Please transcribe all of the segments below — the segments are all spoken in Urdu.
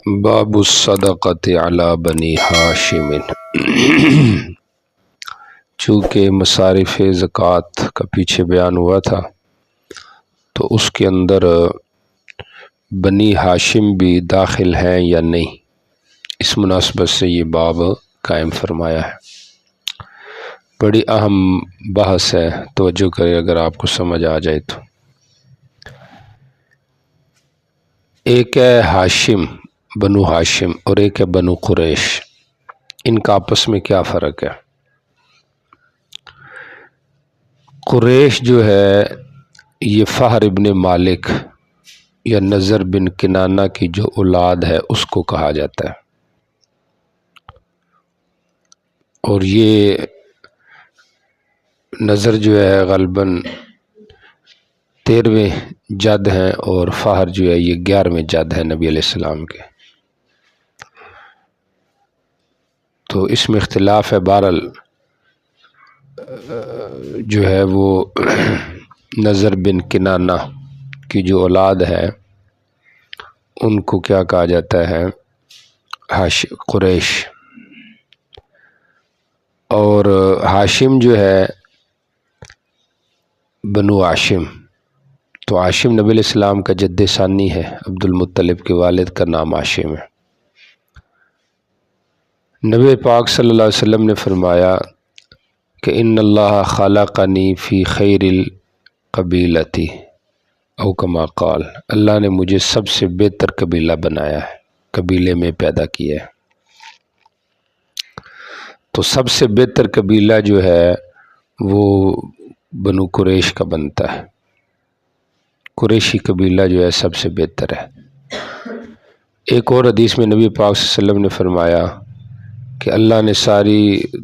باب الصدقۃ علی بنی ہاشم۔ چونکہ مصارف زکوٰۃ کا پیچھے بیان ہوا تھا تو اس کے اندر بنی ہاشم بھی داخل ہیں یا نہیں، اس مناسبت سے یہ باب قائم فرمایا ہے۔ بڑی اہم بحث ہے، توجہ کرے اگر آپ کو سمجھ آ جائے تو۔ ایک ہے ہاشم، بنو ہاشم، اور ایک ہے بنو قریش۔ ان کا آپس میں کیا فرق ہے؟ قریش جو ہے یہ فہر ابن مالک یا نضر بن کنانہ کی جو اولاد ہے اس کو کہا جاتا ہے، اور یہ نضر جو ہے غالباً 13ویں جد ہیں اور فہر جو ہے یہ 11ویں جد ہے نبی علیہ السلام کے۔ تو اس میں اختلاف ہے، بہرحال جو ہے وہ نضر بن کنانہ کی جو اولاد ہے ان کو کیا کہا جاتا ہے؟ قریش۔ اور ہاشم جو ہے بنو ہاشم، تو ہاشم نبی علیہ السلام کا جد ثانی ہے، عبد المطلب کے والد کا نام ہاشم ہے۔ نبی پاک صلی اللہ علیہ وسلم نے فرمایا کہ ان اللہ خلقنی فی خیر القبیلتی او کما قال، اللہ نے مجھے سب سے بہتر قبیلہ بنایا ہے، قبیلے میں پیدا کیا ہے۔ تو سب سے بہتر قبیلہ جو ہے وہ بنو قریش کا بنتا ہے، قریشی قبیلہ جو ہے سب سے بہتر ہے۔ ایک اور حدیث میں نبی پاک صلی اللہ علیہ وسلم نے فرمایا کہ اللہ نے ساری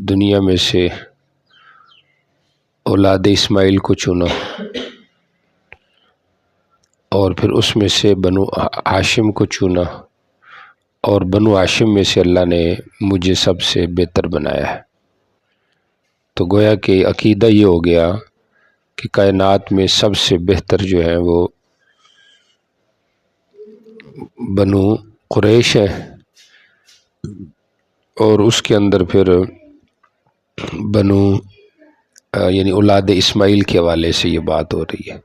دنیا میں سے اولاد اسماعیل کو چنا اور پھر اس میں سے بنو ہاشم کو چنا، اور بنو ہاشم میں سے اللہ نے مجھے سب سے بہتر بنایا ہے۔ تو گویا کہ عقیدہ یہ ہو گیا کہ کائنات میں سب سے بہتر جو ہے وہ بنو قریش ہے، اور اس کے اندر پھر بنو یعنی اولاد اسماعیل کے حوالے سے یہ بات ہو رہی ہے۔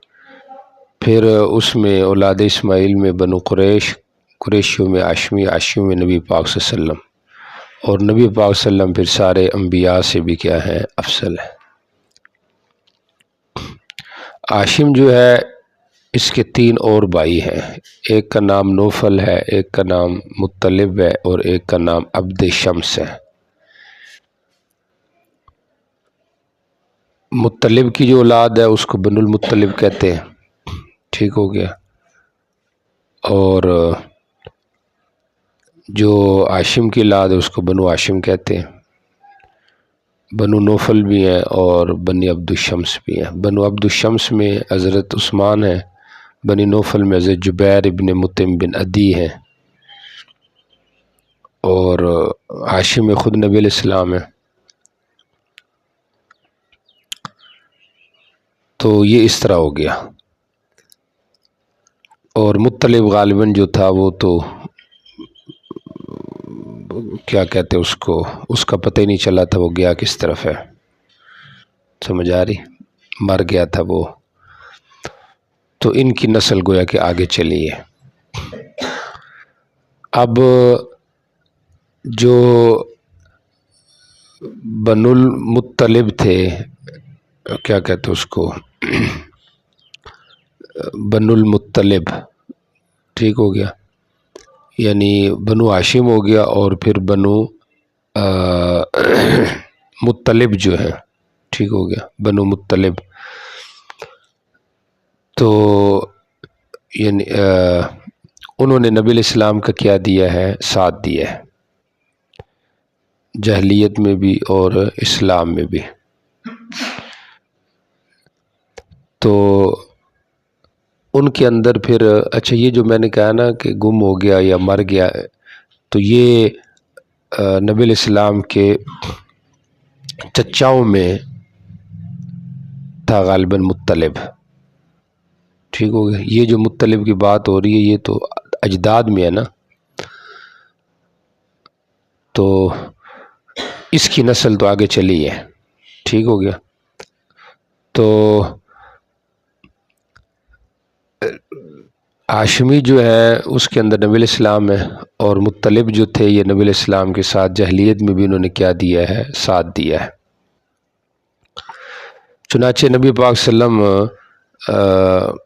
پھر اس میں اولاد اسماعیل میں بنو قریش، قریشیوں میں ہاشمی، ہاشمیوں میں نبی پاک صلی اللہ علیہ وسلم، اور نبی پاک صلی اللہ علیہ وسلم پھر سارے انبیاء سے بھی کیا ہے؟ افضل ہے۔ ہاشم جو ہے اس کے 3 اور بھائی ہیں، ایک کا نام نوفل ہے، ایک کا نام مطلب ہے، اور ایک کا نام عبد شمس ہے۔ مطلب کی جو اولاد ہے اس کو بنو المطلب کہتے ہیں، ٹھیک ہو گیا۔ اور جو ہاشم کی اولاد ہے اس کو بنو ہاشم کہتے ہیں۔ بنو نوفل بھی ہیں اور بنی عبد الشمس بھی ہیں۔ بنو عبد الشمس میں حضرت عثمان ہیں، بنی نوفل میں حضرت جبیر ابن مطعم بن عدی ہیں، اور ہاشم میں خود نبی علیہ السلام ہیں۔ تو یہ اس طرح ہو گیا۔ اور مطلب غالباً جو تھا وہ تو کیا کہتے اس کو، اس کا پتہ ہی نہیں چلا تھا وہ گیا کس طرف ہے، سمجھ آ رہی؟ مر گیا تھا وہ۔ تو ان کی نسل گویا کہ آگے چلی ہے۔ اب جو بنو المطلب تھے، کیا کہتے اس کو، بنو المطلب، ٹھیک ہو گیا، یعنی بنو ہاشم ہو گیا، اور پھر بنو مطلب جو ہے، ٹھیک ہو گیا، بنو مطلب۔ تو یعنی انہوں نے نبی علیہ السلام کا کیا دیا ہے؟ ساتھ دیا ہے، جاہلیت میں بھی اور اسلام میں بھی۔ تو ان کے اندر پھر اچھا یہ جو میں نے کہا نا کہ گم ہو گیا یا مر گیا، تو یہ نبی علیہ السلام کے چچاؤں میں تھا غالباً مطلب، ٹھیک ہو گیا۔ یہ جو مطلب کی بات ہو رہی ہے یہ تو اجداد میں ہے نا، تو اس کی نسل تو آگے چلی ہے، ٹھیک ہو گیا۔ تو ہاشمی جو ہے اس کے اندر نبی علیہ السلام ہے، اور مطلب جو تھے یہ نبی علیہ السلام کے ساتھ جاہلیت میں بھی انہوں نے کیا دیا ہے، ساتھ دیا ہے۔ چنانچہ نبی پاک صلی اللہ علیہ وسلم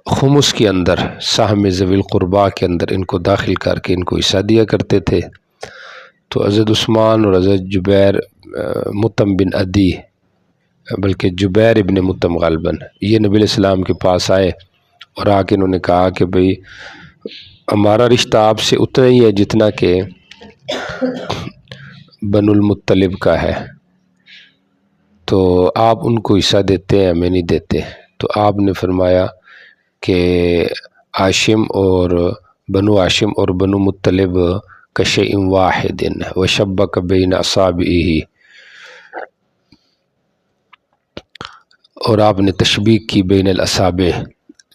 خمس کے اندر سہم ذوی القربا کے اندر ان کو داخل کر کے ان کو حصہ دیا کرتے تھے۔ تو حضرت عثمان اور حضرت جبیر مطعم بن عدی، بلکہ جبیر ابن مطعم غالباً، یہ نبی علیہ السلام کے پاس آئے اور آ کے انہوں نے کہا کہ بھئی ہمارا رشتہ آپ سے اتنا ہی ہے جتنا کہ بنو المطلب کا ہے، تو آپ ان کو حصہ دیتے ہیں، ہمیں نہیں دیتے۔ تو آپ نے فرمایا کہ ہاشم اور بنو ہاشم اور بنو مطلب کشیء واحد وشبک بین اصابعہ، اور آپ نے تشبیہ کی بین الاصابع،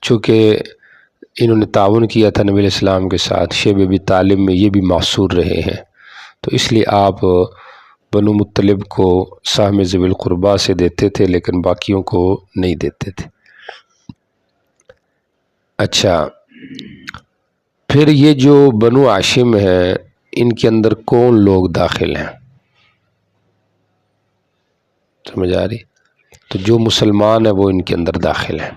چونکہ انہوں نے تعاون کیا تھا نبی علیہ السلام کے ساتھ، شیب ابی طالب میں یہ بھی معصور رہے ہیں، تو اس لیے آپ بنو مطلب کو سہم ذوی القربا سے دیتے تھے لیکن باقیوں کو نہیں دیتے تھے۔ اچھا، پھر یہ جو بنو ہاشم ہیں ان کے اندر کون لوگ داخل ہیں؟ سمجھ آ رہی؟ تو جو مسلمان ہیں وہ ان کے اندر داخل ہیں،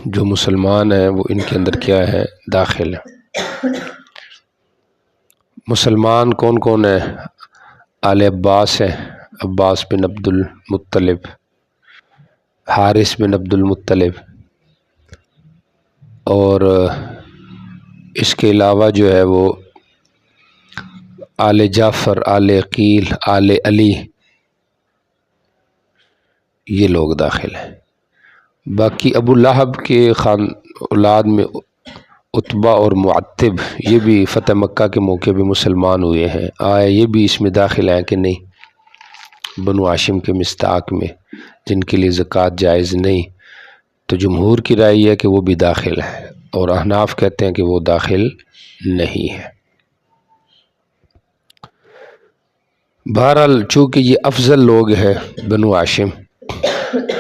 جو مسلمان ہیں وہ ان کے اندر کیا ہے، داخل ہیں۔ مسلمان کون کون ہیں؟ آل عباس ہیں، عباس بن عبد المطلب، حارث بن عبد المطلب، اور اس کے علاوہ جو ہے وہ آل جعفر، آل عقیل، آل علی، یہ لوگ داخل ہیں۔ باقی ابو لہب کے اولاد میں عتبہ اور معتب، یہ بھی فتح مکہ کے موقع پہ مسلمان ہوئے ہیں، آیا یہ بھی اس میں داخل ہیں کہ نہیں؟ بنو ہاشم کے مستحق میں جن کے لیے زکوٰۃ جائز نہیں، تو جمہور کی رائے یہ ہے کہ وہ بھی داخل ہے، اور احناف کہتے ہیں کہ وہ داخل نہیں ہے۔ بہرحال چونکہ یہ افضل لوگ ہیں بنو ہاشم،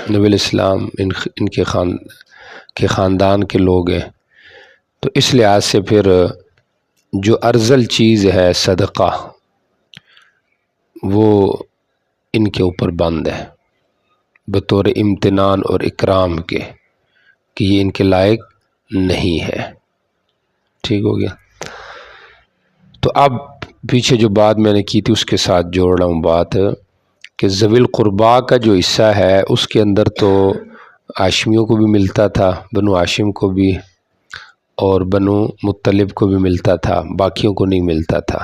نبی علیہ السلام ان کے خاندان کے لوگ ہیں، تو اس لحاظ سے پھر جو ارذل چیز ہے صدقہ وہ ان کے اوپر بند ہے بطور امتنان اور اکرام کے، کہ یہ ان کے لائق نہیں ہے، ٹھیک ہو گیا۔ تو اب پیچھے جو بات میں نے کی تھی اس کے ساتھ جوڑ رہا ہوں بات، کہ ذوی القربا کا جو حصہ ہے اس کے اندر تو ہاشمیوں کو بھی ملتا تھا، بنو ہاشم کو بھی اور بنو مطلب کو بھی ملتا تھا، باقیوں کو نہیں ملتا تھا،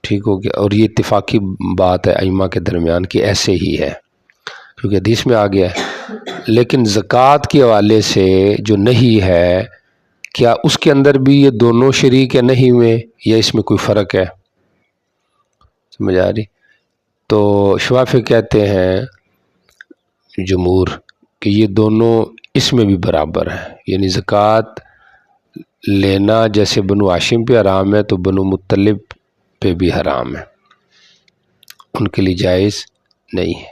ٹھیک ہو گیا۔ اور یہ اتفاقی بات ہے ائمہ کے درمیان کہ ایسے ہی ہے، کیونکہ حدیث میں آ گیا ہے۔ لیکن زکوٰۃ کے حوالے سے جو نہیں ہے، کیا اس کے اندر بھی یہ دونوں شریک ہے نہیں میں، یا اس میں کوئی فرق ہے؟ سمجھ آ رہی؟ تو شوافی کہتے ہیں جمہور کہ یہ دونوں اس میں بھی برابر ہیں، یعنی زکوٰۃ لینا جیسے بنو ہاشم پہ حرام ہے تو بنو مطلب پہ بھی حرام ہے، ان کے لیے جائز نہیں ہے۔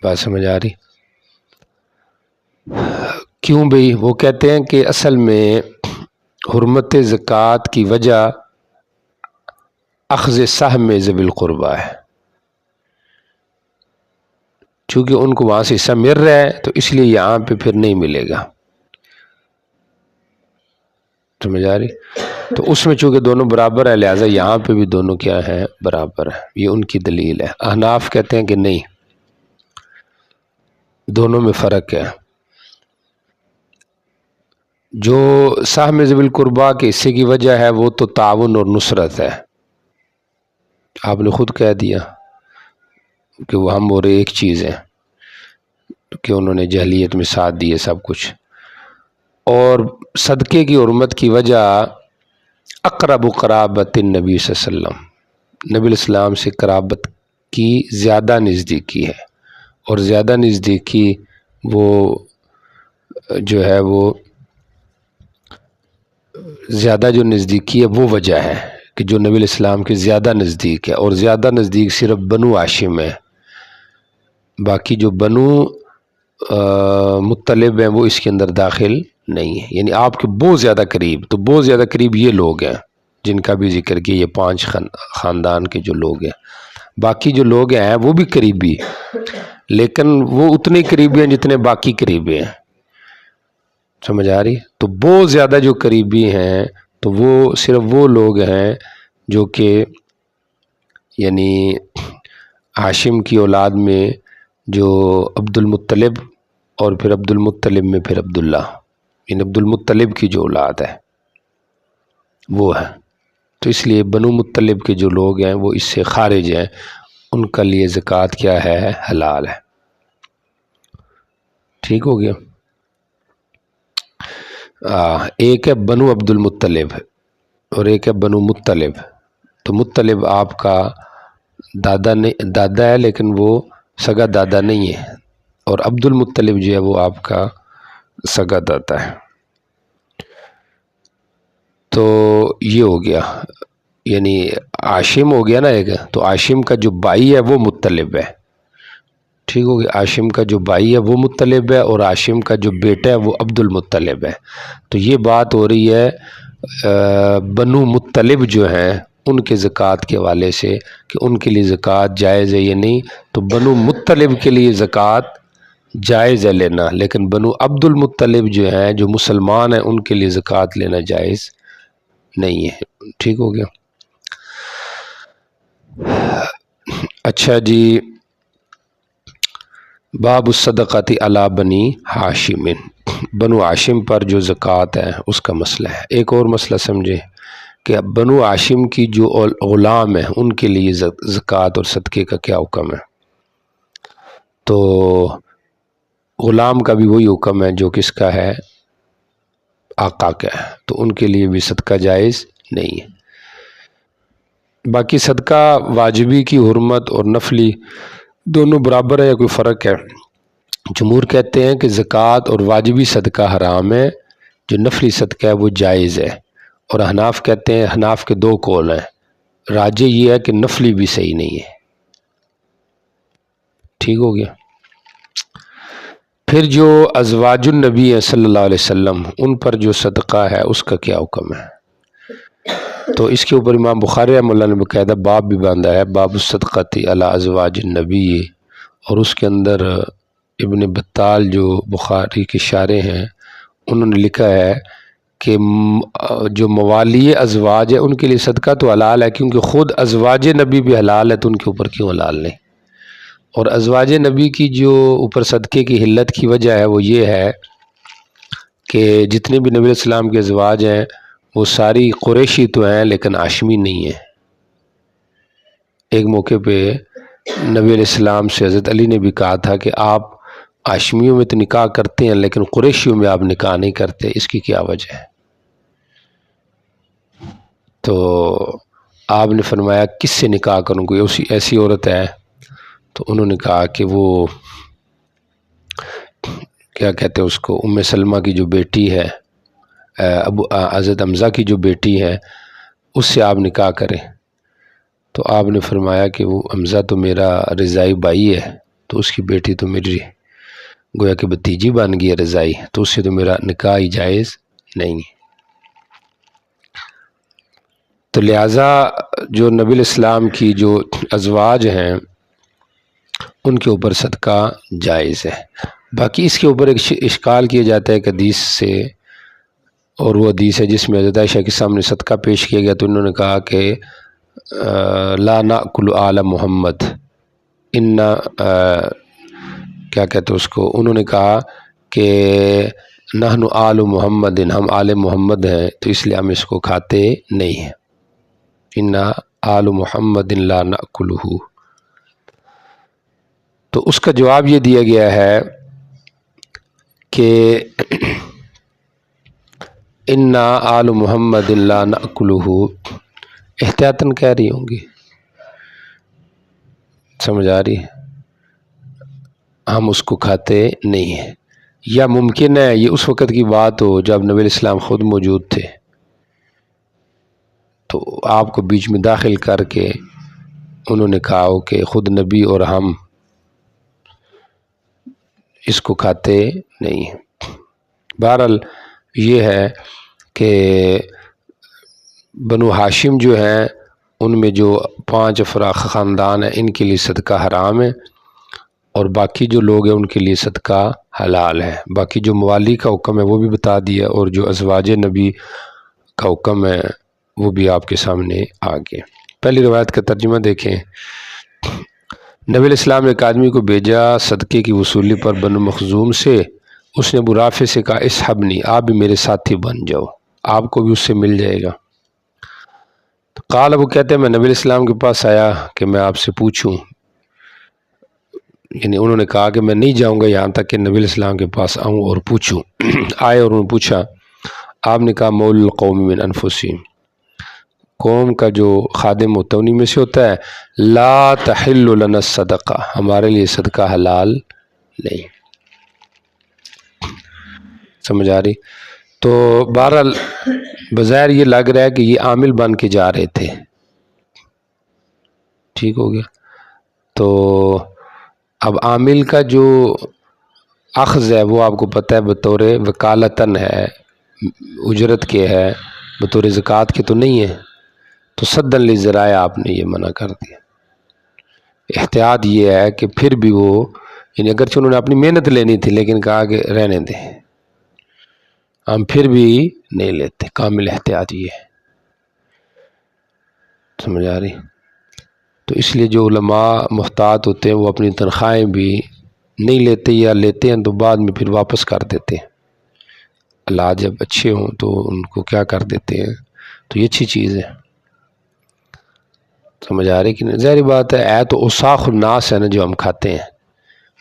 بات سمجھ آ رہی؟ کیوں بھئی؟ وہ کہتے ہیں کہ اصل میں حرمت زکوٰۃ کی وجہ اخذ سہم ذوی القربا ہے، چونکہ ان کو وہاں سے حصہ مل رہا ہے تو اس لیے یہاں پہ پھر نہیں ملے گا، سمجھ آ رہی؟ تو اس میں چونکہ دونوں برابر ہے لہٰذا یہاں پہ بھی دونوں کیا ہیں، برابر ہے، یہ ان کی دلیل ہے۔ احناف کہتے ہیں کہ نہیں، دونوں میں فرق ہے۔ جو سہم ذوی القربا کے حصے کی وجہ ہے وہ تو تعاون اور نصرت ہے، آپ نے خود کہہ دیا کہ وہ ہم اور ایک چیز ہے، کہ انہوں نے جاہلیت میں ساتھ دیے سب کچھ۔ اور صدقے کی حرمت کی وجہ اقرب قرابت النبی صلی اللہ علیہ وسلم، نبی علیہ السلام سے قرابت کی زیادہ نزدیکی ہے، اور زیادہ نزدیکی وہ جو ہے وہ زیادہ جو نزدیکی ہے وہ وجہ ہے کہ جو نبی علیہ السلام کے زیادہ نزدیک ہے، اور زیادہ نزدیک صرف بنو ہاشم ہے، باقی جو بنو مطلب ہیں وہ اس کے اندر داخل نہیں ہے، یعنی آپ کے بہت زیادہ قریب، تو بہت زیادہ قریب یہ لوگ ہیں جن کا بھی ذکر کیا، یہ 5 خاندان کے جو لوگ ہیں۔ باقی جو لوگ ہیں وہ بھی قریبی، لیکن وہ اتنے قریبی ہیں جتنے باقی قریبی ہیں، سمجھ آ رہی؟ تو بہت زیادہ جو قریبی ہیں تو وہ صرف وہ لوگ ہیں جو کہ یعنی ہاشم کی اولاد میں جو عبد المطلب، اور پھر عبد المطلب میں پھر عبداللہ، یعنی عبد المطلب کی جو اولاد ہے وہ ہے، تو اس لیے بنو مطلب کے جو لوگ ہیں وہ اس سے خارج ہیں، ان کا لیے زکوٰۃ کیا ہے؟ حلال ہے۔ ٹھیک ہو گیا؟ ایک ہے بنو عبد المطلب اور ایک ہے بنو مطلب۔ تو مطلب آپ کا دادا ہے لیکن وہ سگا دادا نہیں ہے، اور عبد المطلب جو ہے وہ آپ کا سگا دادا ہے۔ تو یہ ہو گیا، یعنی ہاشم ہو گیا نا ایک، تو ہاشم کا جو بھائی ہے وہ مطلب ہے، ٹھیک ہو گیا؟ ہاشم کا جو بھائی ہے وہ مطلب ہے، اور ہاشم کا جو بیٹا ہے وہ عبد المطلب ہے۔ تو یہ بات ہو رہی ہے بنو مطلب جو ہیں ان کے زکوٰۃ کے حوالے سے کہ ان کے لیے زکوٰۃ جائز ہے یا نہیں۔ تو بنو مطلب کے لیے زکوٰۃ جائز ہے لینا، لیکن بنو عبد المطلب جو ہیں جو مسلمان ہیں ان کے لیے زکوٰۃ لینا جائز نہیں ہے۔ ٹھیک ہو گیا؟ اچھا جی، باب الصدقۃ علی بنی ہاشم، بنو ہاشم پر جو زکوٰۃ ہے اس کا مسئلہ ہے۔ ایک اور مسئلہ سمجھے کہ بنو ہاشم کی جو غلام ہیں ان کے لیے زکوٰۃ اور صدقے کا کیا حکم ہے۔ تو غلام کا بھی وہی حکم ہے جو کس کا ہے؟ آقا کا ہے، تو ان کے لیے بھی صدقہ جائز نہیں ہے۔ باقی صدقہ واجبی کی حرمت اور نفلی دونوں برابر ہے یا کوئی فرق ہے؟ جمہور کہتے ہیں کہ زکوٰۃ اور واجبی صدقہ حرام ہے، جو نفلی صدقہ ہے وہ جائز ہے، اور حناف کہتے ہیں، حناف کے 2 قول ہیں، راجح یہ ہے کہ نفلی بھی صحیح نہیں ہے۔ ٹھیک ہو گیا؟ پھر جو ازواج النبی ہے صلی اللہ علیہ وسلم ان پر جو صدقہ ہے اس کا کیا حکم ہے؟ تو اس کے اوپر امام بخاری رحمہ اللہ نے باقاعدہ باب بھی باندھا ہے، باب الصدقۃ علی ازواج النبی، اور اس کے اندر ابن بطال جو بخاری کے شارح ہیں انہوں نے لکھا ہے کہ جو موالی ازواج ہے ان کے لیے صدقہ تو حلال ہے، کیونکہ خود ازواج نبی بھی حلال ہے، تو ان کے اوپر کیوں حلال نہیں؟ اور ازواج نبی کی جو اوپر صدقے کی حلت کی وجہ ہے وہ یہ ہے کہ جتنے بھی نبی علیہ السلام کے ازواج ہیں وہ ساری قریشی تو ہیں لیکن ہاشمی نہیں ہیں۔ ایک موقع پہ نبی علیہ السلام سے حضرت علی نے بھی کہا تھا کہ آپ ہاشمیوں میں تو نکاح کرتے ہیں لیکن قریشیوں میں آپ نکاح نہیں کرتے، اس کی کیا وجہ ہے؟ تو آپ نے فرمایا کس سے نکاح کروں، کوئی ایسی عورت ہے؟ تو انہوں نے کہا کہ وہ کیا کہتے ہیں اس کو، ام سلمہ کی جو بیٹی ہے، حضرت حمزہ کی جو بیٹی ہے، اس سے آپ نکاح کریں۔ تو آپ نے فرمایا کہ وہ حمزہ تو میرا رضائی بھائی ہے، تو اس کی بیٹی تو میری گویا کہ بھتیجی بن گئی ہے رضائی، تو اس سے تو میرا نکاح ہی جائز نہیں ہے۔ تو لہٰذا جو نبی علیہ السلام کی جو ازواج ہیں ان کے اوپر صدقہ جائز ہے۔ باقی اس کے اوپر ایک اشکال کیا جاتا ہے ایک حدیث سے، اور وہ حدیث ہے جس میں حضرت عائشہ کے سامنے صدقہ پیش کیا گیا، تو انہوں نے کہا کہ لا نأکل آل محمد، کیا کہتے ہیں اس کو، انہوں نے کہا کہ نحن آل محمد، ہم آل محمد ہیں تو اس لیے ہم اس کو کھاتے نہیں ہیں، انا آل محمد لا نأکلہ۔ تو اس کا جواب یہ دیا گیا ہے کہ انا آل محمد لا نأکلہ احتیاطاً کہہ رہی ہوں گی، سمجھ آ رہی ہے؟ ہم اس کو کھاتے نہیں ہیں، یا ممکن ہے یہ اس وقت کی بات ہو جب نبی علیہ السلام خود موجود تھے، تو آپ کو بیچ میں داخل کر کے انہوں نے کہا ہو کہ خود نبی اور ہم اس کو کھاتے نہیں ہیں۔ بہرحال یہ ہے کہ بنو ہاشم جو ہیں ان میں جو 5 افراد خاندان ہیں ان کے لیے صدقہ حرام ہے، اور باقی جو لوگ ہیں ان کے لیے صدقہ حلال ہے۔ باقی جو موالی کا حکم ہے وہ بھی بتا دیا، اور جو ازواج نبی کا حکم ہے وہ بھی آپ کے سامنے آ گیا۔ پہلی روایت کا ترجمہ دیکھیں۔ نبی علیہ السلام نے ایک آدمی کو بھیجا صدقے کی وصولی پر بنو مخزوم سے۔ اس نے ابو رافع سے کہا اسحبنی، آپ بھی میرے ساتھی بن جاؤ، آپ کو بھی اس سے مل جائے گا۔ قال، وہ کہتے ہیں میں نبی علیہ السلام کے پاس آیا کہ میں آپ سے پوچھوں، یعنی انہوں نے کہا کہ میں نہیں جاؤں گا یہاں تک کہ نبی علیہ السلام کے پاس آؤں اور پوچھوں۔ آئے اور انہوں نے پوچھا، آپ نے کہا مول القوم من انفسہم، قوم کا جو خادم ہوتا ہے انہی میں سے ہوتا ہے، لا تحل لنا الصدقہ، ہمارے لیے صدقہ حلال نہیں۔ سمجھ آ رہی؟ تو بہرحال بظاہر یہ لگ رہا ہے کہ یہ عامل بن کے جا رہے تھے، ٹھیک ہو گیا۔ تو اب عامل کا جو اخذ ہے وہ آپ کو پتہ ہے بطور وکالتاً ہے، اجرت کے ہے، بطور زکوٰۃ کے تو نہیں ہے، تو سدًا للذرائع آپ نے یہ منع کر دیا۔ احتیاط یہ ہے کہ پھر بھی وہ، یعنی اگرچہ انہوں نے اپنی محنت لینی تھی لیکن کہا کہ رہنے دیں، ہم پھر بھی نہیں لیتے، کامل احتیاط یہ ہے۔ سمجھ آ رہی؟ تو اس لیے جو علماء محتاط ہوتے ہیں وہ اپنی تنخواہیں بھی نہیں لیتے، یا لیتے ہیں تو بعد میں پھر واپس کر دیتے ہیں۔ اللہ جب اچھے ہوں تو ان کو کیا کر دیتے ہیں، تو یہ اچھی چیز ہے۔ سمجھ آ رہی کہ نہیں؟ ظاہری بات ہے تو اوساخ الناس ہے نا جو ہم کھاتے ہیں،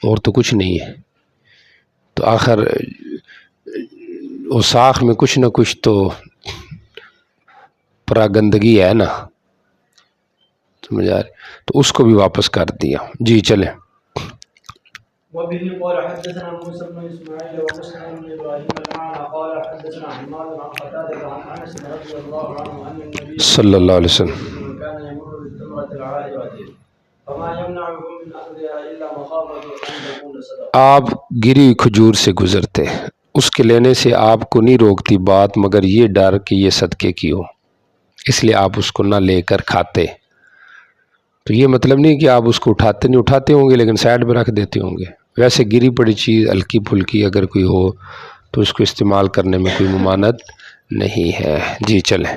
اور تو کچھ نہیں ہے۔ تو آخر اوساخ میں کچھ نہ کچھ تو پراگندگی ہے نا، سمجھ آ رہی؟ تو اس کو بھی واپس کر دیا۔ جی چلیں۔ وبه قال حدثنا موسى بن اسماعيل ومسلم بن ابراهيم المعنى قال حدثنا حماد عن قتادة عن انس رضي الله عنه ان النبي صلی اللہ علیہ وسلم كان يمر بالتمرة العالية فما يمنعهم من اخذها الا مخافة ان تكون صدقة۔ آپ گری کھجور سے گزرتے، اس کے لینے سے آپ کو نہیں روکتی بات مگر یہ ڈر کہ یہ صدقے کی ہو، اس لیے آپ اس کو نہ لے کر کھاتے۔ تو یہ مطلب نہیں کہ آپ اس کو اٹھاتے نہیں، اٹھاتے ہوں گے لیکن سائڈ پہ رکھ دیتے ہوں گے۔ ویسے گری پڑی چیز ہلکی پھلکی اگر کوئی ہو تو اس کو استعمال کرنے میں کوئی ممانعت نہیں ہے۔ جی چلیں۔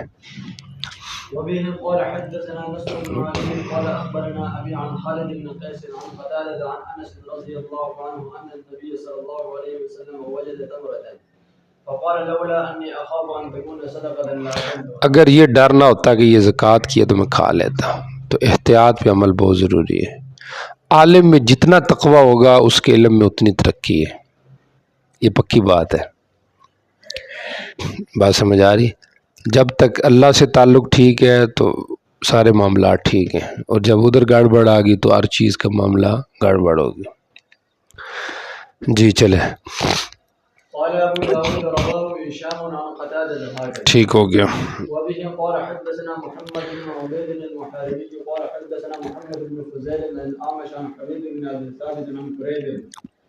وبه قال حدثنا نصر بن علي قال اخبرنا ابي عن خالد بن قيس عن قتادة عن انس رضي الله عنه ان النبي صلى الله عليه وسلم وجد تمرة فقال لولا انی اخاف ان تكون صدقة لاكلتها۔ اگر یہ ڈر نہ ہوتا کہ یہ زکوٰۃ کی ہے تو میں کھا لیتا۔ تو احتیاط پہ عمل بہت ضروری ہے۔ عالم میں جتنا تقویٰ ہوگا اس کے علم میں اتنی ترقی ہے، یہ پکی بات ہے۔ بات سمجھ آ رہی؟ جب تک اللہ سے تعلق ٹھیک ہے تو سارے معاملات ٹھیک ہیں، اور جب ادھر گڑبڑ آ گئی تو ہر چیز کا معاملہ گڑبڑ ہوگی۔ جی چلے۔ قال ابو داود رواه هشام عن قتادة هكذا۔ ٹھیک ہو گیا۔ وبه قال حدثنا محمد بن عبيد المحاربي قال حدثنا محمد بن فضيل عن الأعمش عن حميد بن ابي ثابت عن كريب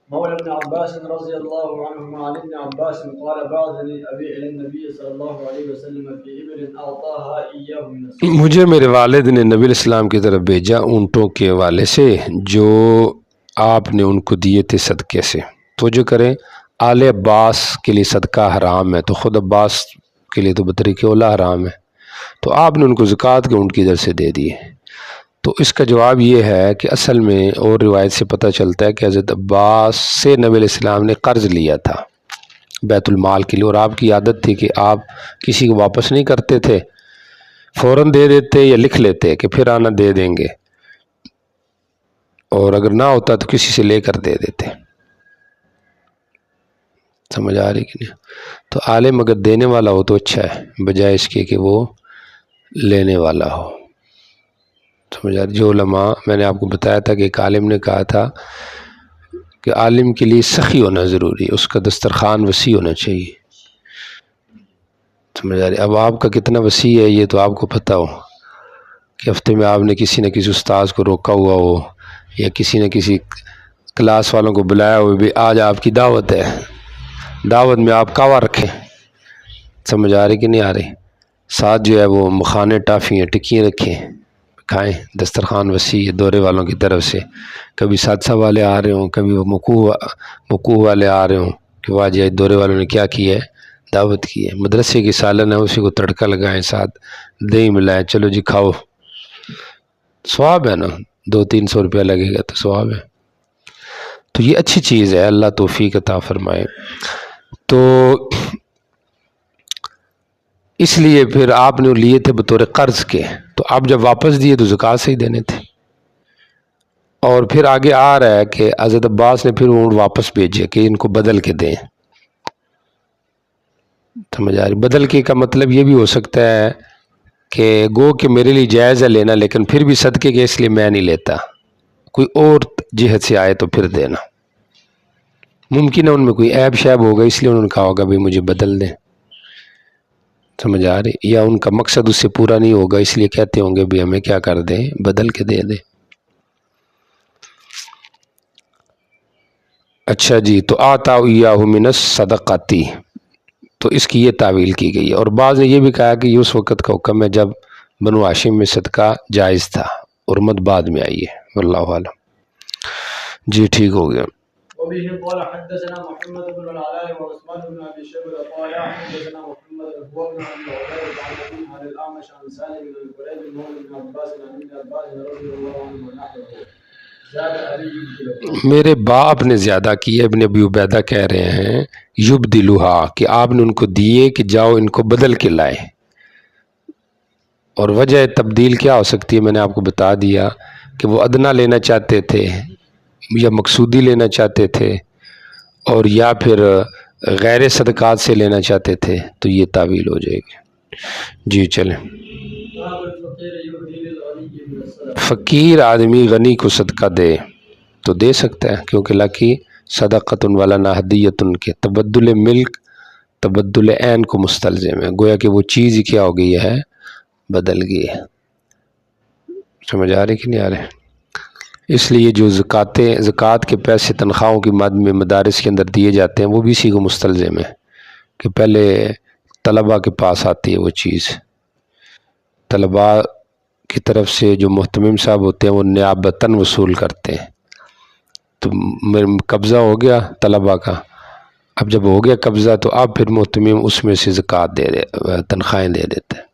مولى ابن عباس رضي الله عنهما عن ابن عباس قال بعثني ابي الى النبي صلى الله عليه وسلم في ابل اعطاها اياه من الصدقة۔ مجھے میرے والد نے نبی علیہ السلام کی طرف بھیجا اونٹوں کے حوالے سے جو آپ نے ان کو دیے تھے صدقے سے۔ تو جو کریں، آل عباس کے لیے صدقہ حرام ہے، تو خود عباس کے لیے تو بطریق اولا حرام ہے، تو آپ نے ان کو زکوٰۃ کے اونٹ کی ادھر سے دے دیے۔ تو اس کا جواب یہ ہے کہ اصل میں اور روایت سے پتہ چلتا ہے کہ حضرت عباس سے نبی علیہ السلام نے قرض لیا تھا بیت المال کے لیے، اور آپ کی عادت تھی کہ آپ کسی کو واپس نہیں کرتے تھے، فوراً دے دیتے یا لکھ لیتے کہ پھر آنا دے دیں گے، اور اگر نہ ہوتا تو کسی سے لے کر دے دیتے۔ سمجھ آ رہی کہ نہیں؟ تو عالم اگر دینے والا ہو تو اچھا ہے، بجائے اس کے کہ وہ لینے والا ہو۔ سمجھ آ رہی؟ جو علماء، میں نے آپ کو بتایا تھا کہ ایک عالم نے کہا تھا کہ عالم کے لیے سخی ہونا ضروری ہے، اس کا دسترخوان وسیع ہونا چاہیے۔ سمجھ آ رہی؟ اب آپ کا کتنا وسیع ہے یہ تو آپ کو پتہ ہو کہ ہفتے میں آپ نے کسی نہ کسی استاذ کو روکا ہوا ہو یا کسی نہ کسی کلاس والوں کو بلایا ہو بھی آج آپ کی دعوت ہے، دعوت میں آپ کعوہ رکھیں، سمجھ آ رہی کہ نہیں آ رہی؟ ساتھ جو ہے وہ مکھانے ٹافیاں ٹکیاں رکھیں، کھائیں، دسترخوان وسیع ہے دورے والوں کی طرف سے، کبھی سادسہ والے آ رہے ہوں، کبھی وہ مکوہ والے آ رہے ہوں کہ واہ جی دورے والوں نے کیا کیا ہے، دعوت کی ہے، مدرسے کی سالن ہے اسی کو تڑکا لگائیں، ساتھ دہی ملائیں، چلو جی کھاؤ، ثواب ہے نا، 200-300 روپیہ لگے گا تو ثواب ہے، تو یہ اچھی چیز ہے، اللہ توفیق عطا فرمائے۔ تو اس لیے پھر آپ نے لیے تھے بطور قرض کے، تو آپ جب واپس دیے تو زکوٰۃ سے ہی دینے تھے، اور پھر آگے آ رہا ہے کہ حضرت عباس نے پھر اونٹ واپس بھیجے کہ ان کو بدل کے دیں، سمجھ آ رہی؟ بدل کے کا مطلب یہ بھی ہو سکتا ہے کہ گو کہ میرے لیے جائز ہے لینا لیکن پھر بھی صدقے کے اس لیے میں نہیں لیتا، کوئی اور جہت سے آئے تو پھر دینا، ممکن ہے ان میں کوئی عیب شیب ہوگا اس لیے انہوں نے کہا ہوگا بھی مجھے بدل دیں، سمجھ آ رہی؟ یا ان کا مقصد اس سے پورا نہیں ہوگا اس لیے کہتے ہوں گے بھی ہمیں کیا کر دیں، بدل کے دے دیں۔ اچھا جی، تو آتا ایاہ من الصدقاتی، تو اس کی یہ تعویل کی گئی ہے، اور بعض نے یہ بھی کہا کہ یہ اس وقت کا حکم ہے جب بنو ہاشم میں صدقہ جائز تھا، اور مت بعد میں آئی ہے، واللہ اعلم۔ جی ٹھیک ہو گیا۔ وبه قال حدثنا محمد بن العلاء وعثمان بن ابي شيبه قال حدثنا محمد هو بن ابي عبيده عن ابي عن الاعمش عن سالم بن كريب مولى بن عباس عن ابن عباس رضي الله عنه نحوه زاد علي يبدله۔ میرے باپ نے زیادہ کیے، ابن ابی عبیدہ کہہ رہے ہیں یبدلوہا، کہ آپ نے ان کو دیے کہ جاؤ ان کو بدل کے لائے، اور وجہ تبدیل کیا ہو سکتی ہے میں نے آپ کو بتا دیا کہ وہ ادنا لینا چاہتے تھے یا مقصودی لینا چاہتے تھے، اور یا پھر غیر صدقات سے لینا چاہتے تھے، تو یہ تعویل ہو جائے گی۔ جی چلیں۔ فقیر آدمی غنی کو صدقہ دے تو دے سکتا ہے، کیونکہ لکی صدقۃ ولنا ہدیۃ کے تبدل ملک تبدل عین کو مستلزم ہے، گویا کہ وہ چیز ہی کیا ہو گئی ہے، بدل گئی ہے، سمجھ آ رہی کہ نہیں آ رہے؟ اس لیے جو زکوٰۃ کے پیسے تنخواہوں کی مد میں مدارس کے اندر دیے جاتے ہیں وہ بھی اسی کو مستلزم ہے کہ پہلے طلباء کے پاس آتی ہے وہ چیز، طلباء کی طرف سے جو محتمم صاحب ہوتے ہیں وہ نیابتاً وصول کرتے ہیں، تو قبضہ ہو گیا طلباء کا، اب جب ہو گیا قبضہ تو اب پھر محتمم اس میں سے زکوٰۃ تنخواہیں دے دیتے ہیں،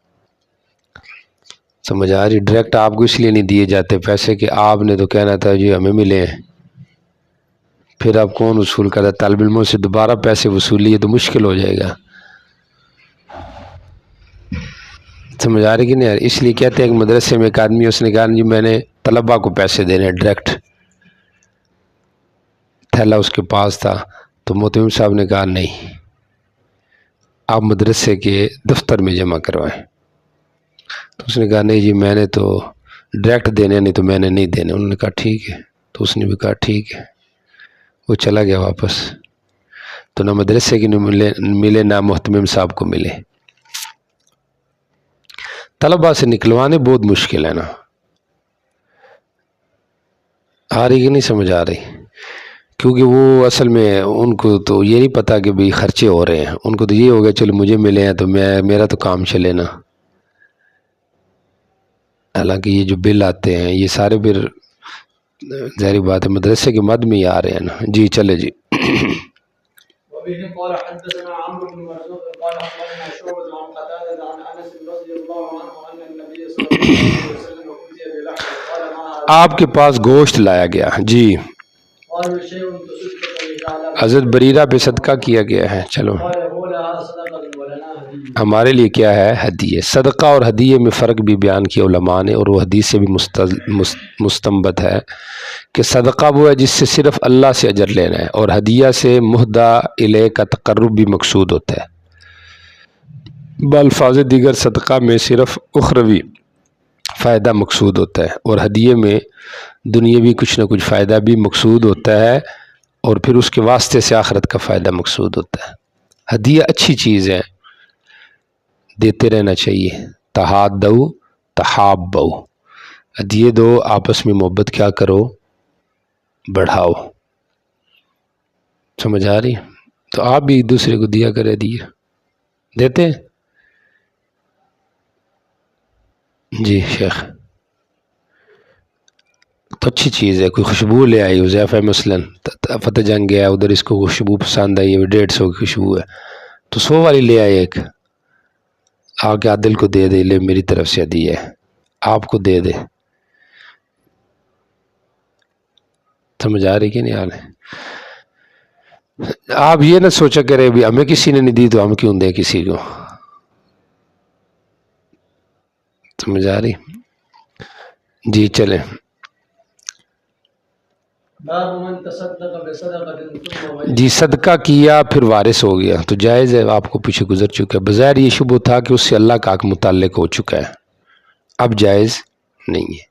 سمجھ آ رہی؟ ڈائریکٹ آپ کو اس لیے نہیں دیے جاتے پیسے کہ آپ نے تو کہنا تھا جی ہمیں ملے ہیں، پھر آپ کون وصول کرتا؟ طالب علموں سے دوبارہ پیسے وصولیے تو مشکل ہو جائے گا، سمجھ آ رہی کہ نہیں آ رہی؟ اس لیے کہتے ہیں کہ مدرسے میں ایک آدمی اس نے کہا جی میں نے طلباء کو پیسے دینے، ڈائریکٹ تھیلا اس کے پاس تھا، تو محتمم صاحب نے کہا نہیں، آپ مدرسے کے دفتر میں جمع کروائیں، تو اس نے کہا نہیں جی میں نے تو ڈائریکٹ دینے، نہیں تو میں نے نہیں دینے، انہوں نے کہا ٹھیک ہے، تو اس نے بھی کہا ٹھیک ہے، وہ چلا گیا واپس، تو نہ مدرسے کی ملے نہ محتمم صاحب کو ملے۔ طلباء سے نکلوانے بہت مشکل ہے نا، آ رہی کہ نہیں سمجھ آ رہی؟ کیونکہ وہ اصل میں ان کو تو یہ نہیں پتا کہ بھئی خرچے ہو رہے ہیں، ان کو تو یہ ہوگا چلو مجھے ملے ہیں تو میرا تو کام چلے نا، حالانکہ یہ جو بل آتے ہیں یہ سارے پھر ظاہری بات ہے مدرسے کے مد میں ہی آ رہے ہیں نا۔ جی چلے جی۔ وبه قال حدثنا عمرو بن مرزوق قال اخبرنا شعبة عن قتادة عن انس رضي الله عنه ان النبي صلى الله عليه وسلم اتي بلحم قال ما آپ کے پاس گوشت لایا گیا، جی قالوا شيء تصدق به على حضرت بریرہ پہ صدقہ کیا گیا ہے، چلو قال هو لها صدقة ولنا هدية۔ ہمارے لیے کیا ہے؟ ہدیہ۔ صدقہ اور ہدیہ میں فرق بھی بیان کیا علماء نے، اور وہ حدیث سے بھی مستنبط ہے کہ صدقہ وہ ہے جس سے صرف اللہ سے اجر لینا ہے، اور ہدیہ سے مہدی الیہ کا تقرب بھی مقصود ہوتا ہے۔ بالفاظ دیگر صدقہ میں صرف اخروی فائدہ مقصود ہوتا ہے، اور ہدیے میں دنیاوی کچھ نہ کچھ فائدہ بھی مقصود ہوتا ہے، اور پھر اس کے واسطے سے آخرت کا فائدہ مقصود ہوتا ہے۔ ہدیہ اچھی چیز ہے، دیتے رہنا چاہیے. تہادو تحابو، ہدیے دو، آپس میں محبت کیا کرو، بڑھاؤ. سمجھ آ رہی؟ تو آپ بھی ایک دوسرے کو دیا کرے، دیتے ہیں. جی شیخ، تو اچھی چیز ہے. کوئی خوشبو لے آئی حذیفہ مثلاً فتح جنگ گیا ادھر، اس کو خوشبو پسند آئی ہے، 150 کی خوشبو ہے، تو 100 والی لے آئے ایک، آ کے عادل کو دے دے، لے میری طرف سے ہدیہ ہے، آپ کو دے دے. سمجھ آ رہی کہ نہیں آ رہے؟ آپ یہ نہ سوچا کرے بھی ہمیں کسی نے نہیں دی تو ہم کیوں دیں کسی کو. سمجھ آ رہی؟ جی چلیں. باب من تصدق بصدقة ثم جی صدقہ کیا پھر وارث ہو گیا تو جائز ہے، آپ کو پیچھے گزر چکا ہے. بظاہر یہ شبہ تھا کہ اس سے اللہ کا حق متعلق ہو چکا ہے، اب جائز نہیں ہے.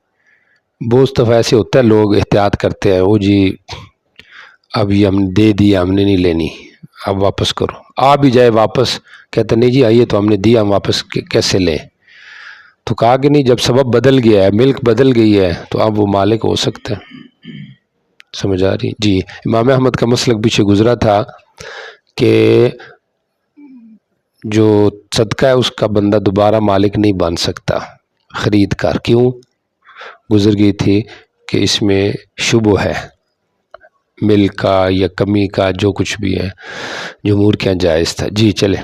بہت دفعہ ایسے ہوتا ہے، لوگ احتیاط کرتے ہیں، وہ جی اب یہ ہم نے دے دیا، ہم نے نہیں لینی، اب واپس کرو. آ بھی جائے واپس، کہتے نہیں جی آئیے تو ہم نے دیا، ہم واپس کیسے لیں؟ تو کہا کہ نہیں، جب سبب بدل گیا ہے، ملک بدل گئی ہے، تو اب وہ مالک ہو سکتا ہے. سمجھ آ رہی؟ جی امام احمد کا مسلک پیچھے گزرا تھا کہ جو صدقہ ہے اس کا بندہ دوبارہ مالک نہیں بن سکتا خرید کر. کیوں؟ گزر گئی تھی کہ اس میں شبہ ہے، ملک کا یا کمی کا، جو کچھ بھی ہے جمہور کے جائز تھا. جی چلے.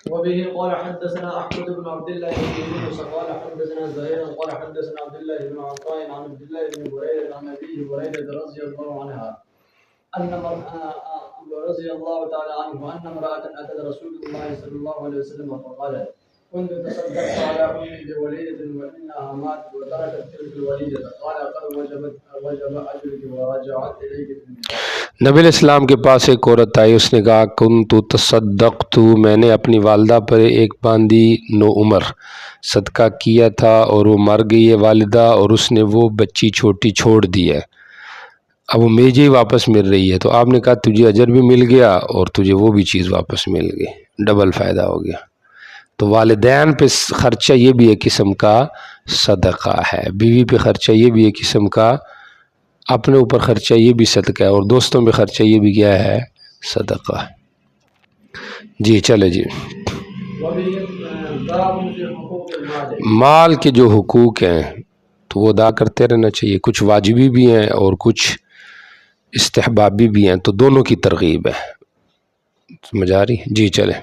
وبه قال حدثنا احمد بن عبد الله بن يونس قال حدثنا زهير قال حدثنا عبد الله بن عطاء عن عبد الله بن بريدة عن ابيه بريدة رضي الله عنها رضي الله تعالى عنه ان امرأة اتت رسول الله صلى الله عليه وسلم فقالت كنت تصدقت على امي بوليدة وانها ماتت وتركت تلك الوليدة قال قد وجب اجرك ورجعت اليك في النكاح. نبی علیہ السلام کے پاس ایک عورت آئی، اس نے کہا کنت تصدقت، میں نے اپنی والدہ پر ایک باندی نو عمر صدقہ کیا تھا اور وہ مر گئی ہے والدہ، اور اس نے وہ بچی چھوٹی چھوڑ دی ہے، اب وہ میجے ہی واپس مل رہی ہے. تو آپ نے کہا تجھے اجر بھی مل گیا اور تجھے وہ بھی چیز واپس مل گئی، ڈبل فائدہ ہو گیا. تو والدین پہ خرچہ یہ بھی ایک قسم کا صدقہ ہے، بیوی پہ خرچہ یہ بھی ایک قسم کا، اپنے اوپر خرچہ یہ بھی صدقہ ہے، اور دوستوں پہ خرچہ یہ بھی کیا ہے، صدقہ ہے. جی چلے. جی مال کے جو حقوق ہیں تو وہ ادا کرتے رہنا چاہیے، کچھ واجبی بھی ہیں اور کچھ استحبابی بھی ہیں، تو دونوں کی ترغیب ہے. سمجھ آ رہی؟ جی چلے.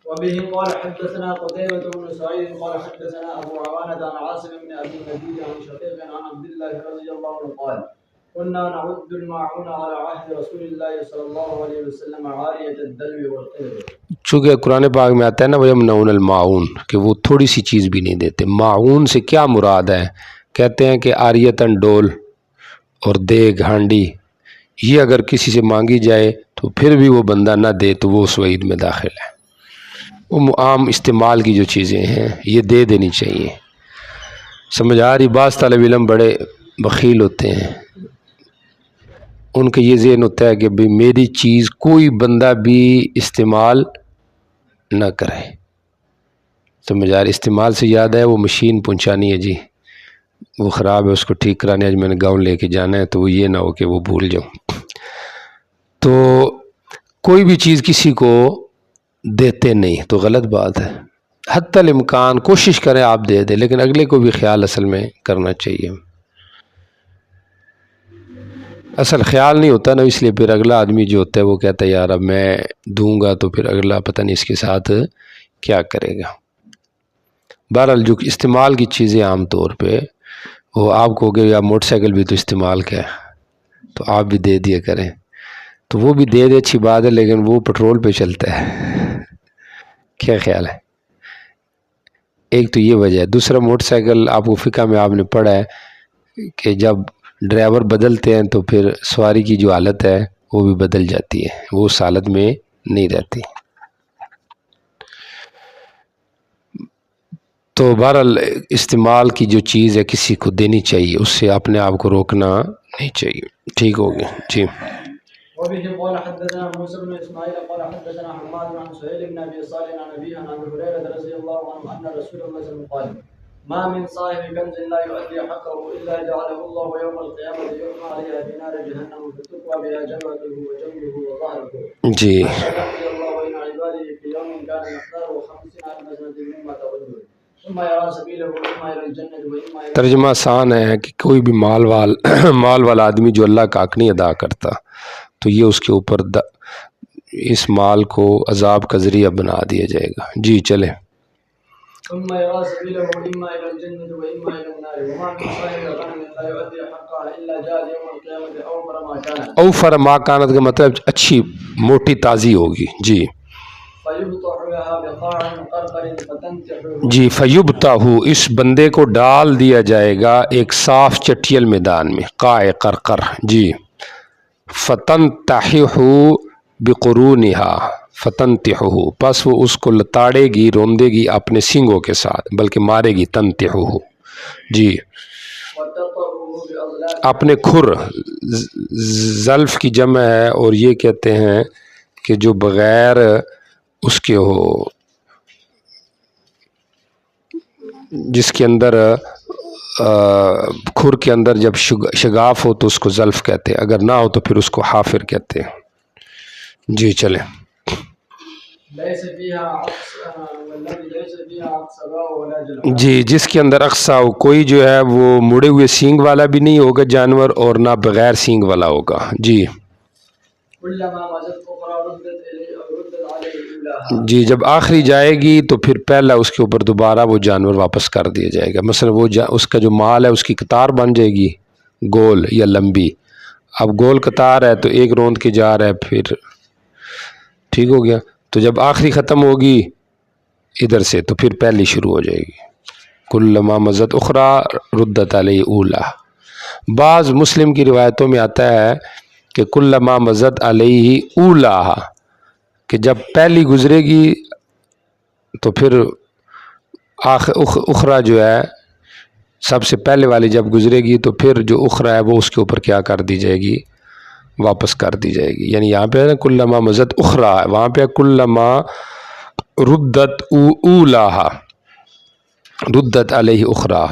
وبه قال حدثنا قتيبة بن سعيد قال حدثنا أبو عوانة عن عاصم بن أبي نبيل عن شقيق عن عبد الله رضي الله عنه قال كنا نعد الماعون على عهد رسول الله صلى الله عليه وسلم عارية الدلو والقدر. چونکہ قرآن پاک میں آتا ہے نا وَيَمْنَعُونَ الْمَاعُونَ، کہ وہ تھوڑی سی چیز بھی نہیں دیتے. معاون سے کیا مراد ہے؟ کہتے ہیں کہ آریتاً ڈول اور دیگ ہانڈی، یہ اگر کسی سے مانگی جائے تو پھر بھی وہ بندہ نہ دے تو وہ اس وعید میں داخل ہے. وہ عام استعمال کی جو چیزیں ہیں یہ دے دینی چاہیے. سمجھ آ رہی؟ بعض طالب علم بڑے بخیل ہوتے ہیں، ان کا یہ ذہن ہوتا ہے کہ بھئی میری چیز کوئی بندہ بھی استعمال نہ کرے. سمجھ آ رہی؟ استعمال سے یاد ہے وہ مشین پہنچانی ہے جی، وہ خراب ہے، اس کو ٹھیک کرانے آج میں نے گاؤں لے کے جانا ہے، تو وہ یہ نہ ہو کہ وہ بھول جاؤں. تو کوئی بھی چیز کسی کو دیتے نہیں تو غلط بات ہے. حتی الامکان کوشش کریں آپ دے دیں، لیکن اگلے کو بھی خیال اصل میں کرنا چاہیے. اصل خیال نہیں ہوتا نا، اس لیے پھر اگلا آدمی جو ہوتا ہے وہ کہتا ہے یار اب میں دوں گا تو پھر اگلا پتہ نہیں اس کے ساتھ کیا کرے گا. بہرحال جو استعمال کی چیزیں عام طور پہ وہ آپ کو کہ یا موٹر سائیکل بھی تو استعمال کا ہے تو آپ بھی دے دیا کریں، تو وہ بھی دے اچھی بات ہے، لیکن وہ پٹرول پہ چلتا ہے. کیا خیال ہے؟ ایک تو یہ وجہ ہے. دوسرا موٹر سائیکل آپ کو فقہ میں آپ نے پڑھا ہے کہ جب ڈرائیور بدلتے ہیں تو پھر سواری کی جو حالت ہے وہ بھی بدل جاتی ہے، وہ اس حالت میں نہیں رہتی. تو بہرحال استعمال کی جو چیز ہے کسی کو دینی چاہیے، اس سے اپنے آپ کو روکنا نہیں چاہیے. ٹھیک ہو گیا. جی وبه قال حدثنا موسى بن اسماعيل قال حدثنا حماد عن سهيل بن ابي صالح عن ابيه عن ابي هريره رضي الله عنه ان رسول الله صلى الله عليه وسلم قال ما من صاحب كنز لا يؤدي حقه الا جعله الله يوم القيامه يغمى عليها في نار جهنم فتقوى بها جبهته وجنبه وظهره جی حتى يقضي الله بين عباده في يوم كان مقداره 50,000 سنه مما تعدون ثم يرى سبيله اما الى الجنه واما الى ترجمہ آسان ہے کہ کوئی بھی مال والا آدمی جو اللہ کا حق نہیں ادا کرتا تو یہ اس کے اوپر اس مال کو عذاب کا ذریعہ بنا دیا جائے گا. جی چلے. ثم يرى سبيله اما الى الجنه واما الى النار وما من صاحب غنم لا يؤدي حقها الا جاء يوم القيامه اوفر ما كان اوفر ما کانت کا مطلب اچھی موٹی تازی ہوگی. جی جی فیبتہ اس بندے کو ڈال دیا جائے گا ایک صاف چٹیل میدان میں قائے قرقر. جی فتنتحہ بقرونہا فتنتحہ پس وہ اس کو لتاڑے گی روندے گی اپنے سینگوں کے ساتھ بلکہ مارے گی. تنتحہ جی اپنے کھر زلف کی جمع ہے اور یہ کہتے ہیں کہ جو بغیر اس کے ہو جس کے اندر کھر کے اندر جب شگاف ہو تو اس کو زلف کہتے ہیں, اگر نہ ہو تو پھر اس کو حافر کہتے ہیں. جی چلیں. جی جس کے اندر اقصا ہو کوئی جو ہے وہ مڑے ہوئے سینگ والا بھی نہیں ہوگا جانور اور نہ بغیر سینگ والا ہوگا. جی جی جب آخری جائے گی تو پھر پہلا اس کے اوپر دوبارہ وہ جانور واپس کر دیا جائے گا. مثلا وہ اس کا جو مال ہے اس کی قطار بن جائے گی گول یا لمبی. اب گول قطار ہے تو ایک روند کے جا رہا ہے, پھر ٹھیک ہو گیا. تو جب آخری ختم ہوگی ادھر سے تو پھر پہلی شروع ہو جائے گی. کلما مزت اخری ردت علیہ اولا. بعض مسلم کی روایتوں میں آتا ہے کہ کلما مزت علیہ اولا کہ جب پہلی گزرے گی تو پھر اخرى جو ہے سب سے پہلے والی جب گزرے گی تو پھر جو اخرى ہے وہ اس کے اوپر کیا کر دی جائے گی, واپس کر دی جائے گی. یعنی یہاں پہ کلما مزت اخرى ہے, وہاں پہ کلما ردت اولاہا ردت علیہ اخرى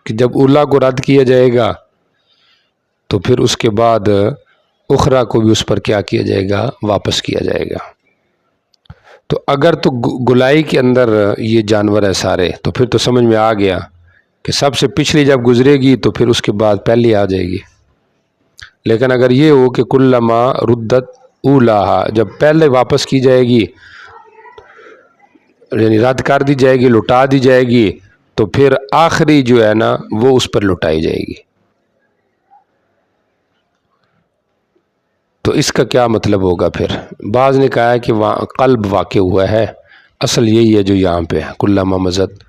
کہ جب اولا کو رد کیا جائے گا تو پھر اس کے بعد اخرى کو بھی اس پر کیا کیا جائے گا, واپس کیا جائے گا. تو اگر تو گلائی کے اندر یہ جانور ہے سارے تو پھر تو سمجھ میں آ گیا کہ سب سے پچھلی جب گزرے گی تو پھر اس کے بعد پہلی آ جائے گی. لیکن اگر یہ ہو کہ کلما ردت اولاہا جب پہلے واپس کی جائے گی یعنی رد کر دی جائے گی, لٹا دی جائے گی, تو پھر آخری جو ہے نا وہ اس پر لٹائی جائے گی. تو اس کا کیا مطلب ہوگا پھر؟ بعض نے کہا ہے کہ قلب واقع ہوا ہے, اصل یہی ہے جو یہاں پہ کلما مزت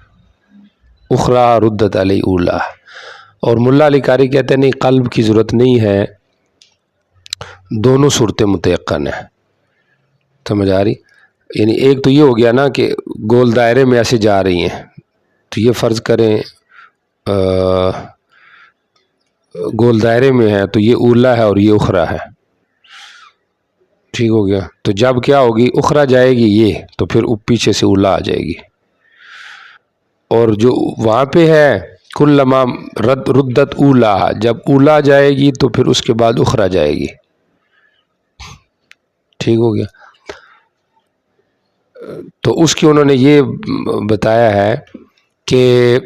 اخرى ردت علیہ اولا. اور ملا علی قاری کہتے ہیں نہیں قلب کی ضرورت نہیں ہے, دونوں صورتیں متیقن ہیں. سمجھ آ رہی؟ یعنی ایک تو یہ ہو گیا نا کہ گول دائرے میں ایسے جا رہی ہیں تو یہ فرض کریں گول دائرے میں ہے تو یہ اولا ہے اور یہ اخرى ہے, ٹھیک ہو گیا. تو جب کیا ہوگی اخرى جائے گی یہ تو پھر پیچھے سے اولا آ جائے گی. اور جو وہاں پہ ہے کلما ردت اولا جب اولا جائے گی تو پھر اس کے بعد اخرى جائے گی, ٹھیک ہو گیا. تو اس کی انہوں نے یہ بتایا ہے کہ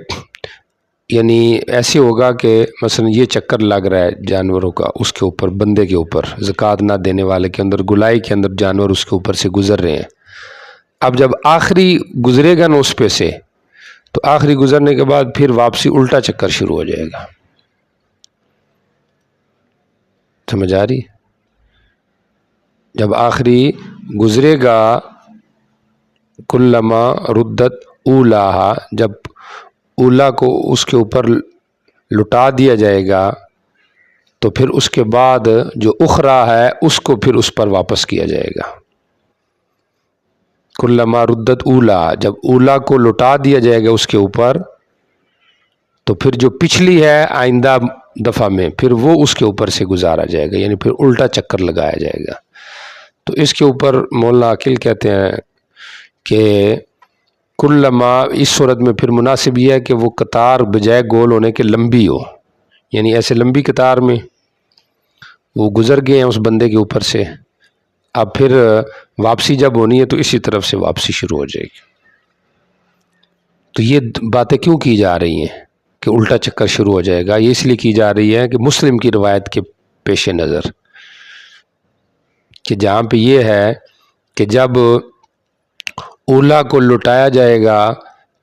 یعنی ایسے ہوگا کہ مثلا یہ چکر لگ رہا ہے جانوروں کا اس کے اوپر, بندے کے اوپر, زکوٰۃ نہ دینے والے کے اندر, گلائی کے اندر جانور اس کے اوپر سے گزر رہے ہیں. اب جب آخری گزرے گا نا اس پہ سے تو آخری گزرنے کے بعد پھر واپسی الٹا چکر شروع ہو جائے گا. سمجھ آ رہی؟ جب آخری گزرے گا کلما ردت اولاہا جب اولا کو اس کے اوپر لٹا دیا جائے گا تو پھر اس کے بعد جو اخرى ہے اس کو پھر اس پر واپس کیا جائے گا. کلما ردت اولا جب اولا کو لٹا دیا جائے گا اس کے اوپر تو پھر جو پچھلی ہے آئندہ دفعہ میں پھر وہ اس کے اوپر سے گزارا جائے گا, یعنی پھر الٹا چکر لگایا جائے گا. تو اس کے اوپر مولانا عاقل کہتے ہیں کہ کلما، اس صورت میں پھر مناسب یہ ہے کہ وہ قطار بجائے گول ہونے کے لمبی ہو، یعنی ایسے لمبی قطار میں وہ گزر گئے ہیں اس بندے کے اوپر سے، اب پھر واپسی جب ہونی ہے تو اسی طرف سے واپسی شروع ہو جائے گی۔ تو یہ باتیں کیوں کی جا رہی ہیں کہ الٹا چکر شروع ہو جائے گا؟ یہ اس لیے کی جا رہی ہے کہ مسلم کی روایت کے پیش نظر، کہ جہاں پہ یہ ہے کہ جب اولا کو لٹایا جائے گا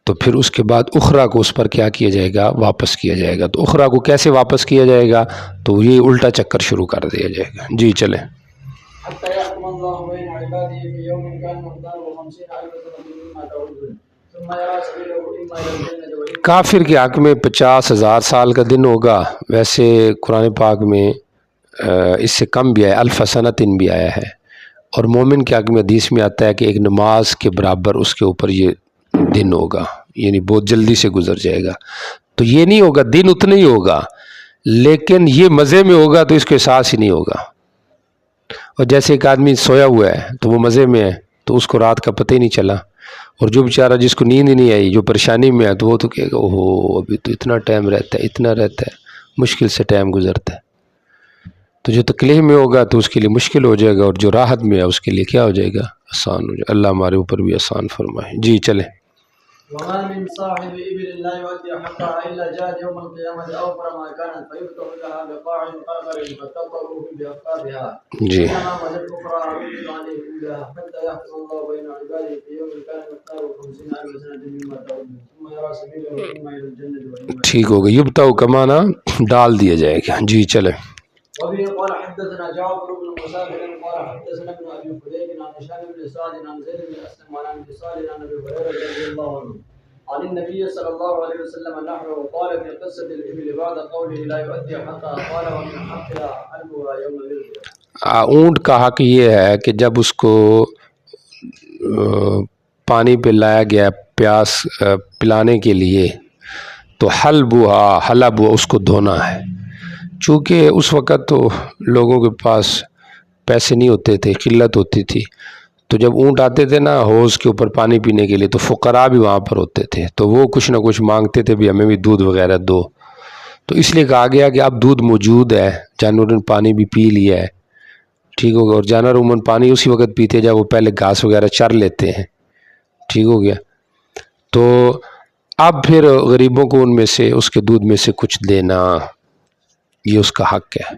تو پھر اس کے بعد اخرا کو اس پر کیا کیا جائے گا؟ واپس کیا جائے گا۔ تو اخرا کو کیسے واپس کیا جائے گا؟ تو یہ الٹا چکر شروع کر دیا جائے گا۔ جی چلیں۔ کافر کے حق میں 50,000 سال کا دن ہوگا، ویسے قرآن پاک میں اس سے کم بھی آیا، 1000 سنۃ بھی آیا ہے، اور مومن کے حق میں حدیث میں آتا ہے کہ ایک نماز کے برابر اس کے اوپر یہ دن ہوگا، یعنی بہت جلدی سے گزر جائے گا۔ تو یہ نہیں ہوگا، دن اتنا ہی ہوگا، لیکن یہ مزے میں ہوگا تو اس کو احساس ہی نہیں ہوگا۔ اور جیسے ایک آدمی سویا ہوا ہے تو وہ مزے میں ہے تو اس کو رات کا پتہ ہی نہیں چلا، اور جو بیچارہ جس کو نیند ہی نہیں آئی، جو پریشانی میں ہے، تو وہ تو کہے گا اوہو ابھی تو اتنا ٹائم رہتا ہے، اتنا رہتا ہے، مشکل سے ٹائم گزرتا ہے۔ تو جو تکلیف میں ہوگا تو اس کے لیے مشکل ہو جائے گا، اور جو راحت میں ہے اس کے لیے کیا ہو جائے گا؟ آسان ہو جائے۔ اللہ ہمارے اوپر بھی آسان فرمائے۔ جی چلیں۔ وما من صاحب إبل لا يؤدي حقها إلا جاء يوم القيامة أوفر ما كانت فيفتح لها بقاع قرقر فتطره بأفقادها جی إنما مدت أخرى عبد عن الأولى حتى يحكم الله بين عباده في يوم كان مقداره 50,000 سنة مما تعودون ثم يرى سبيله وإما إلى الجنة وإما ٹھیک ہوگا، یبتا کمانا ڈال دیا جائے گا۔ جی چلیں۔ وبه قال حدثنا جعفر بن مسافر قال حدثنا ابن ابي فديك عن هشام بن سعد عن زيد بن اسلم عن ابي صالح عن ابي هريره رضي الله عنه عن النبي صلى الله عليه وسلم نحوه وقال في قصه الابل بعد قوله لا يؤدي حقها قال ومن حقها حلبها يوم الولد۔ اونٹ کا حق یہ ہے کہ جب اس کو پانی پہ لایا گیا پیاس پلانے کے لیے تو حلبها اس کو دھونا ہے، چونکہ اس وقت تو لوگوں کے پاس پیسے نہیں ہوتے تھے، قلت ہوتی تھی، تو جب اونٹ آتے تھے نا حوض کے اوپر پانی پینے کے لیے تو فقراء بھی وہاں پر ہوتے تھے، تو وہ کچھ نہ کچھ مانگتے تھے بھی ہمیں بھی دودھ وغیرہ دو، تو اس لیے کہا گیا کہ اب دودھ موجود ہے، جانوروں نے پانی بھی پی لیا ہے، ٹھیک ہو گیا، اور جانور عموماً پانی اسی وقت پیتے جب وہ پہلے گھاس وغیرہ چر لیتے ہیں، ٹھیک ہو گیا، تو اب پھر غریبوں کو ان میں سے اس کے دودھ میں سے کچھ دینا یہ اس کا حق ہے۔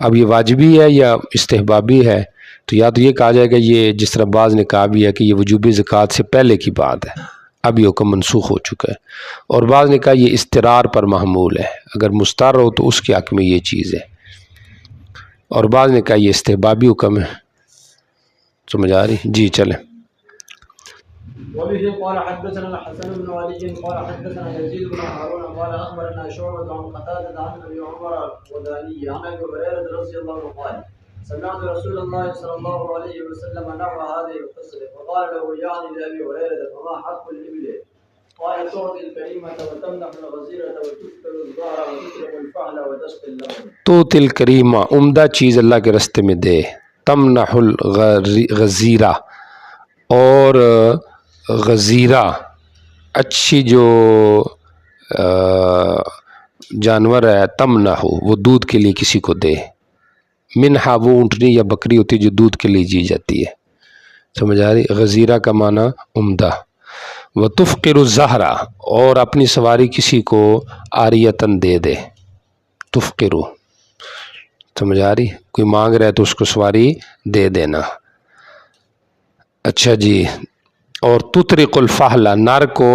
اب یہ واجبی ہے یا استحبابی ہے؟ تو یا تو یہ کہا جائے گا یہ جس طرح بعض نے کہا بھی ہے کہ یہ وجوبی زکوٰۃ سے پہلے کی بات ہے، اب یہ حکم منسوخ ہو چکا ہے، اور بعض نے کہا یہ استرار پر محمول ہے، اگر مستر ہو تو اس کے حق میں یہ چیز ہے، اور بعض نے کہا یہ استحبابی حکم ہے۔ سمجھ آ رہی؟ جی چلیں۔ وبه قال حدثنا الحسن بن علي قال حدثنا يزيد بن هارون قال اخبرنا شعبة عن قتادة عن ابي عمر الوداني عن ابي هريرة رضي الله عنه قال سمعت رسول الله صلى الله عليه وسلم نحو هذه القصة فقال له يعني لابي هريرة فما حق الابل؟ قال تعطي الكريمة وتمنح الغزيرة وتكثر الظهر وتترك الفحل وتسقي اللبن۔ توطی الکریمہ، عمدہ چیز اللہ کے راستے میں دے، تمنح الغزیرہ، اور غزیرہ اچھی جو جانور ہے، تمنح وہ دودھ کے لیے کسی کو دے، منحا وہ اونٹنی یا بکری ہوتی جو دودھ کے لیے جی جاتی ہے، سمجھ آ رہی؟ غزیرہ کا معنی عمدہ، وہ تفقر الزہرہ، اور اپنی سواری کسی کو عاریتاً دے دے، تفقر، سمجھ آ رہی؟ کوئی مانگ رہا ہے تو اس کو سواری دے دینا۔ اچھا جی، اور تطرق الفحل، نر کو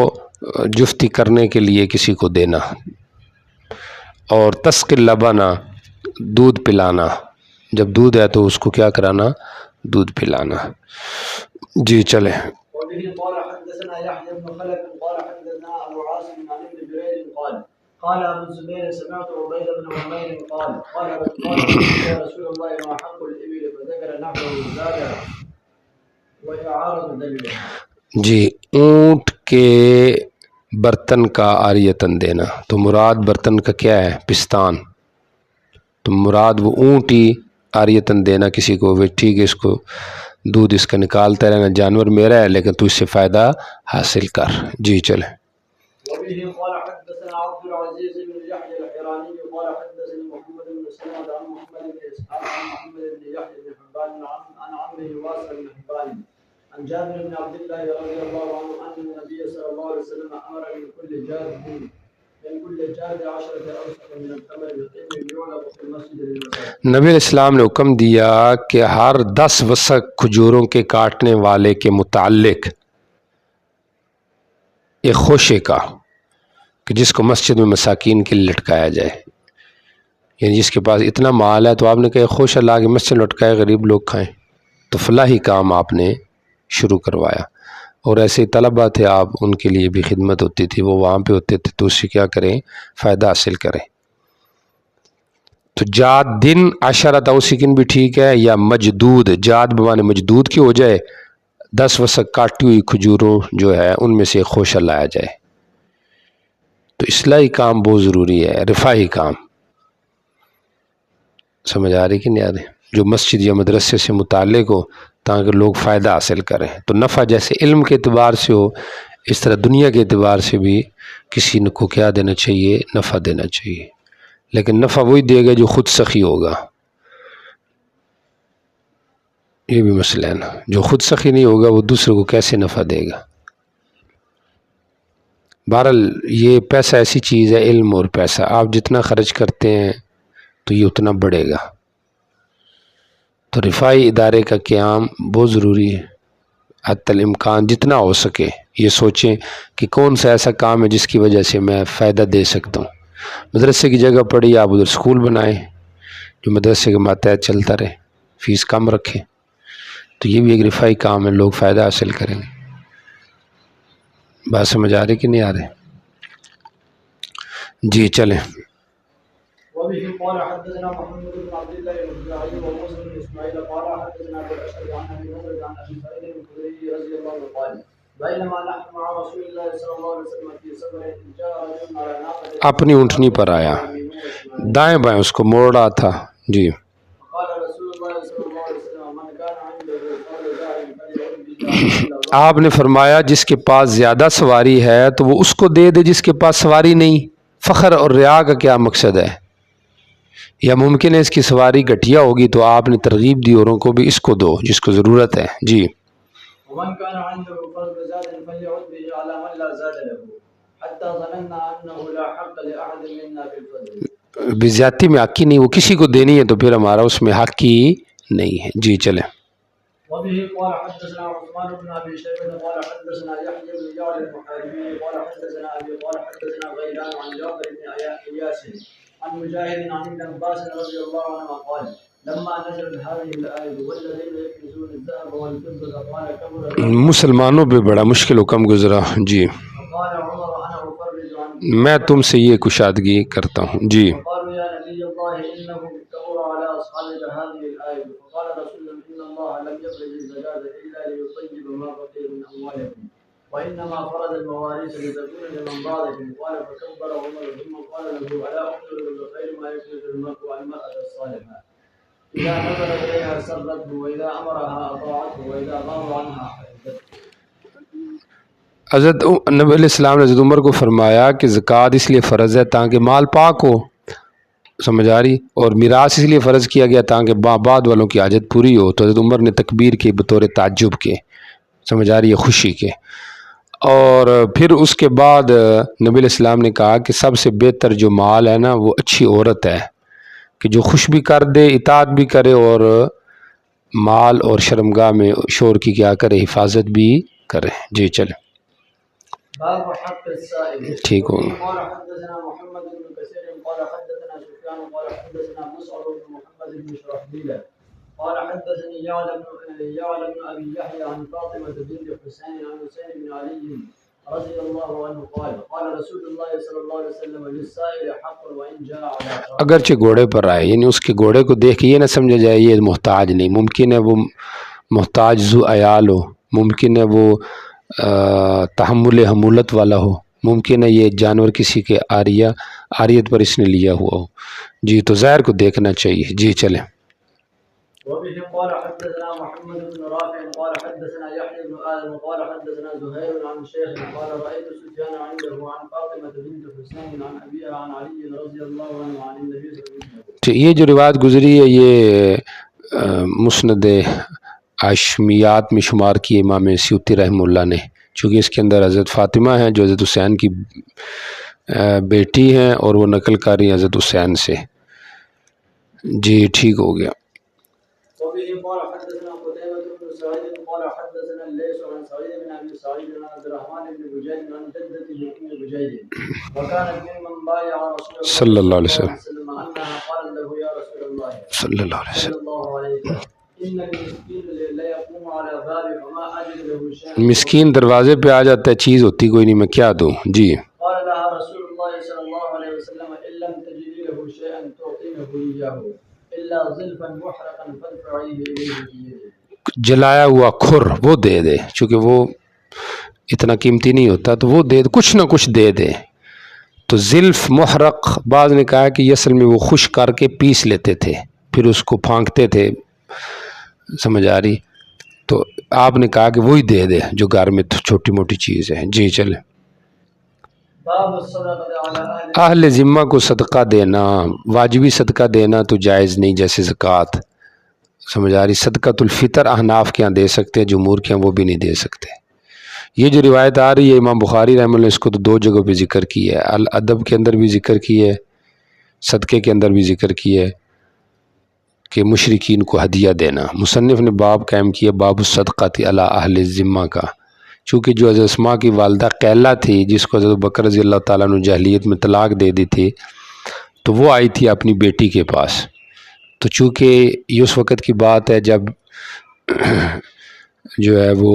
جفتی کرنے کے لیے کسی کو دینا، اور تسقی اللبن، دودھ پلانا، جب دودھ ہے تو اس کو کیا کرانا؟ دودھ پلانا۔ جی چلیں۔ وبه قال حدثنا يحيى بن خلف قال حدثنا ابو عاصم عن ابن جريج قال قال ابو الزبير سمعت عبيد بن عمير قال يا رسول الله ما حق الابل فذكر نحوه زاد واعاره دليل۔ جی، اونٹ کے برتن کا عاریتاً دینا، تو مراد برتن کا کیا ہے؟ پستان، تو مراد وہ اونٹ ہی عاریتاً دینا کسی کو، ٹھیک ہے اس کو دودھ اس کا نکالتا رہنا، جانور میرا ہے لیکن تو اس سے فائدہ حاصل کر. جی چلیں. وبه قال حدثنا عبد العزيز بن يحيى الحراني قال حدثني محمد بن سلمة عن محمد بن اسحاق عن محمد بن يحيى بن حبان عن عمه واصل بن حبان عن جابر بن عبد الله رضي الله عنه ان النبي صلى الله عليه وسلم امر من كل جاد 10 اوسق من التمر بالطين يعلق في المسجد للمساجد. نبی علیہ السلام نے حکم دیا کہ ہر 10 وسق کھجوروں کے کاٹنے والے کے متعلق ایک خوشے کا، کہ جس کو مسجد میں مساکین کے لیے لٹکایا جائے، یعنی جس کے پاس اتنا مال ہے تو آپ نے کہا خوشہ لا کے مسجد لٹکائے غریب لوگ کھائیں، تو فلاحی کام آپ نے شروع کروایا. اور ایسے طلبہ تھے آپ، ان کے لیے بھی خدمت ہوتی تھی، وہ وہاں پہ ہوتے تھے تو اس سے کیا کریں، فائدہ حاصل کریں. تو جاد دن 10 اوسقن بھی ٹھیک ہے، یا مجدود، جاد بمانے مجدود کی ہو جائے، 10 وسق کاٹی ہوئی کھجوروں جو ہے ان میں سے خوشہ لایا جائے. تو اصلاحی کام بہت ضروری ہے، رفاہی کام. سمجھ آ رہی کہ نہیں آ رہی؟ جو مسجد یا مدرسے سے متعلق ہو تاکہ لوگ فائدہ حاصل کریں. تو نفع جیسے علم کے اعتبار سے ہو، اس طرح دنیا کے اعتبار سے بھی کسی کو کیا دینا چاہیے، نفع دینا چاہیے. لیکن نفع وہی دے گا جو خود سخی ہوگا، یہ بھی مسئلہ ہے نا. جو خود سخی نہیں ہوگا وہ دوسرے کو کیسے نفع دے گا. بہرحال یہ پیسہ ایسی چیز ہے، علم اور پیسہ، آپ جتنا خرچ کرتے ہیں تو یہ اتنا بڑھے گا. تو رفاہی ادارے کا قیام بہت ضروری ہے. حتی الامکان جتنا ہو سکے یہ سوچیں کہ کون سا ایسا کام ہے جس کی وجہ سے میں فائدہ دے سکتا ہوں. مدرسے کی جگہ پڑی، آپ ادھر سکول بنائیں جو مدرسے کے ماتحت چلتا رہے، فیس کم رکھیں. تو یہ بھی ایک رفاہی کام ہے، لوگ فائدہ حاصل کریں گے. بات سمجھ آ رہی کہ نہیں آ رہے؟ جی چلیں. وبه قال حدثنا محمد بن عبد الله الخزاعي وموسى بن اسماعيل قال حدثنا ابو الاشعري عن ابي هريره عن ابي سعيد الخدري رضي الله عنه قال بينما نحن مع رسول الله صلى الله عليه وسلم في سفر جاء رجل على ناقه اپنی اونٹنی پر آیا، دائیں بائیں اس کو موڑ رہا تھا. جی. قال رسول الله صلى الله عليه وسلم من كان عنده قول داع فليعد آپ نے فرمایا جس کے پاس زیادہ سواری ہے تو وہ اس کو دے دے جس کے پاس سواری نہیں. فخر اور ریا کا کیا مقصد ہے؟ یا ممکن ہے اس کی سواری گھٹیا ہوگی تو آپ نے ترغیب دی اوروں کو بھی اس کو دو جس کو ضرورت ہے. جی. ومن كان عنده فرض زاد فليعد به على من لا زاد له حتى ظننا انه لا حق لاحد منا في الفضل. بزیادتی میں حق ہی نہیں، وہ کسی کو دینی ہے تو پھر ہمارا اس میں حق ہی نہیں ہے. جی چلیں. وبه قال حدثنا عثمان بن ابي شيبه قال حدثنا يحيى بن يعلى المحاربي قال حدثنا ابي قال حدثنا غيلان عن جعفر بن اياس عن مجاهد عن ابن عباس رضي الله عنهما قال لما نزلت هذه الايه والذين يكنزون الذهب والفضه قال كبر مسلمانوں پہ بڑا مشکل حکم گزرا. جی. قال عمر انا افرج عن میں تم سے یہ کشادگی کرتا ہوں. جی. قالوا يا نبي الله انه كبر على اصحابك هذه الايه فقال رسول الله ان الله لم يفرض الزكاه الا ليطيب ما بقي من اموالكم وانما فرض المواريث لتكون لمن بعدكم قال فكبر عمر ثم قال له الا اخبرك بخير ما يكنز المرء المراه الصالحه اذا نظر اليها سرته واذا امرها اطاعته واذا غاب عنها حفظته. حضرت نبی علیہ السلام نے حضرت عمر کو فرمایا کہ زکوٰۃ اس لیے فرض ہے تاکہ مال پاک ہو، سمجھ آ رہی، اور میراث اس لیے فرض کیا گیا تاکہ بعد والوں کی حاجت پوری ہو. تو حضرت عمر نے تکبیر کی بطور تعجب کے، سمجھ آ رہی ہے، خوشی کے. اور پھر اس کے بعد نبی علیہ السلام نے کہا کہ سب سے بہتر جو مال ہے نا وہ اچھی عورت ہے کہ جو خوش بھی کر دے، اطاعت بھی کرے، اور مال اور شرمگاہ میں شور کی کیا کرے، حفاظت بھی کرے. جی چلیں. باب حق السائل. ٹھیک ہو. قال حدثنا محمد بن كثير قال حدثنا سفيان قال حدثنا مصعب بن محمد بن شرحبيل قال حدثني يعلى بن ابي يحيى عن فاطمه بنت حسين عن حسين بن علي رضي الله عنه قال قال رسول الله صلى الله عليه وسلم للسائل حق وان جاء على اگرچہ گھوڑے پر آئے، یعنی اس کے گھوڑے کو دیکھ کے یہ نہ سمجھا جائے یہ محتاج نہیں، ممکن ہے وہ محتاج ذو عیال ہو، ممکن ہے وہ تحمل حمولت والا ہو، ممکن ہے یہ جانور کسی کے عاریت پر اس نے لیا ہوا ہو. جی. تو ظاہر کو دیکھنا چاہیے. جی چلیں. وبه قال حدثنا محمد بن رافع قال حدثنا يحيى بن آدم قال حدثنا زهير عن شيخ قال رأيت سفيان عنده عن فاطمة بنت حسين عن أبيها عن علي رضي الله عنه عن النبي صلى الله عليه وسلم. یہ جو روایت گزری ہے یہ مسند عاشمیات میں شمار کی امام سیوطی رحمہ اللہ نے، چونکہ اس کے اندر حضرت فاطمہ ہیں جو حضرت حسین کی بیٹی ہیں اور وہ نقل کر رہی ہیں حضرت حسین سے. جی ٹھیک ہو گیا. وبه قال حدثنا قتيبة بن سعيد قال حدثنا الليث عن سعيد بن أبي سعيد عن عبد الرحمن بن بجيد عن جدته أم بجيد وكانت ممن بايع رسول الله صلى الله عليه وسلم أنها قالت له يا رسول الله صلی اللہ علیہ وسلم. صلى الله عليه وسلم إن المسكين لا يقوم على بابي فما أجد له شيئا. مسکین دروازے پہ آ جاتا ہے، چیز ہوتی کوئی نہیں، میں کیا دوں. جی قال لها رسول الله صلى الله عليه وسلم إن لم تجدي له شيئا تعطينه إياه إلا ظلفا محرقا فادفعيه إليه بيدك. جلایا ہوا کھر وہ دے دے، چونکہ وہ اتنا قیمتی نہیں ہوتا تو وہ دے دے، کچھ نہ کچھ دے دے. تو زلف محرق بعض نے کہا کہ یہ اصل میں وہ خشک کر کے پیس لیتے تھے پھر اس کو پھانکتے تھے، سمجھ آ رہی؟ تو آپ نے کہا کہ وہی دے دے جو گھر میں چھوٹی موٹی چیز ہے. جی چلے. باب الصدقة على أهل اہل ذمہ کو صدقہ دینا، واجبی صدقہ دینا تو جائز نہیں، جیسے زکوٰۃ، سمجھ آ رہی؟ صدقۃ الفطر احناف کے ہاں دے سکتے ہیں، جمہور کے ہاں وہ بھی نہیں دے سکتے. یہ جو روایت آ رہی ہے امام بخاری رحمہ اللہ اس کو تو دو جگہوں پہ ذکر کی ہے، الادب کے اندر بھی ذکر کی ہے، صدقے کے اندر بھی ذکر کی ہے کہ مشرکین کو ہدیہ دینا. مصنف نے باب قائم کیا باب الصدقۃ علی اہل الذمہ کا، چونکہ جو حضرت اسماء کی والدہ قیلہ تھی جس کو حضرت بکر رضی اللہ تعالیٰ عنہ جاہلیت میں طلاق دے دی تھی، تو وہ آئی تھی اپنی بیٹی کے پاس. تو چونکہ یہ اس وقت کی بات ہے جب جو ہے وہ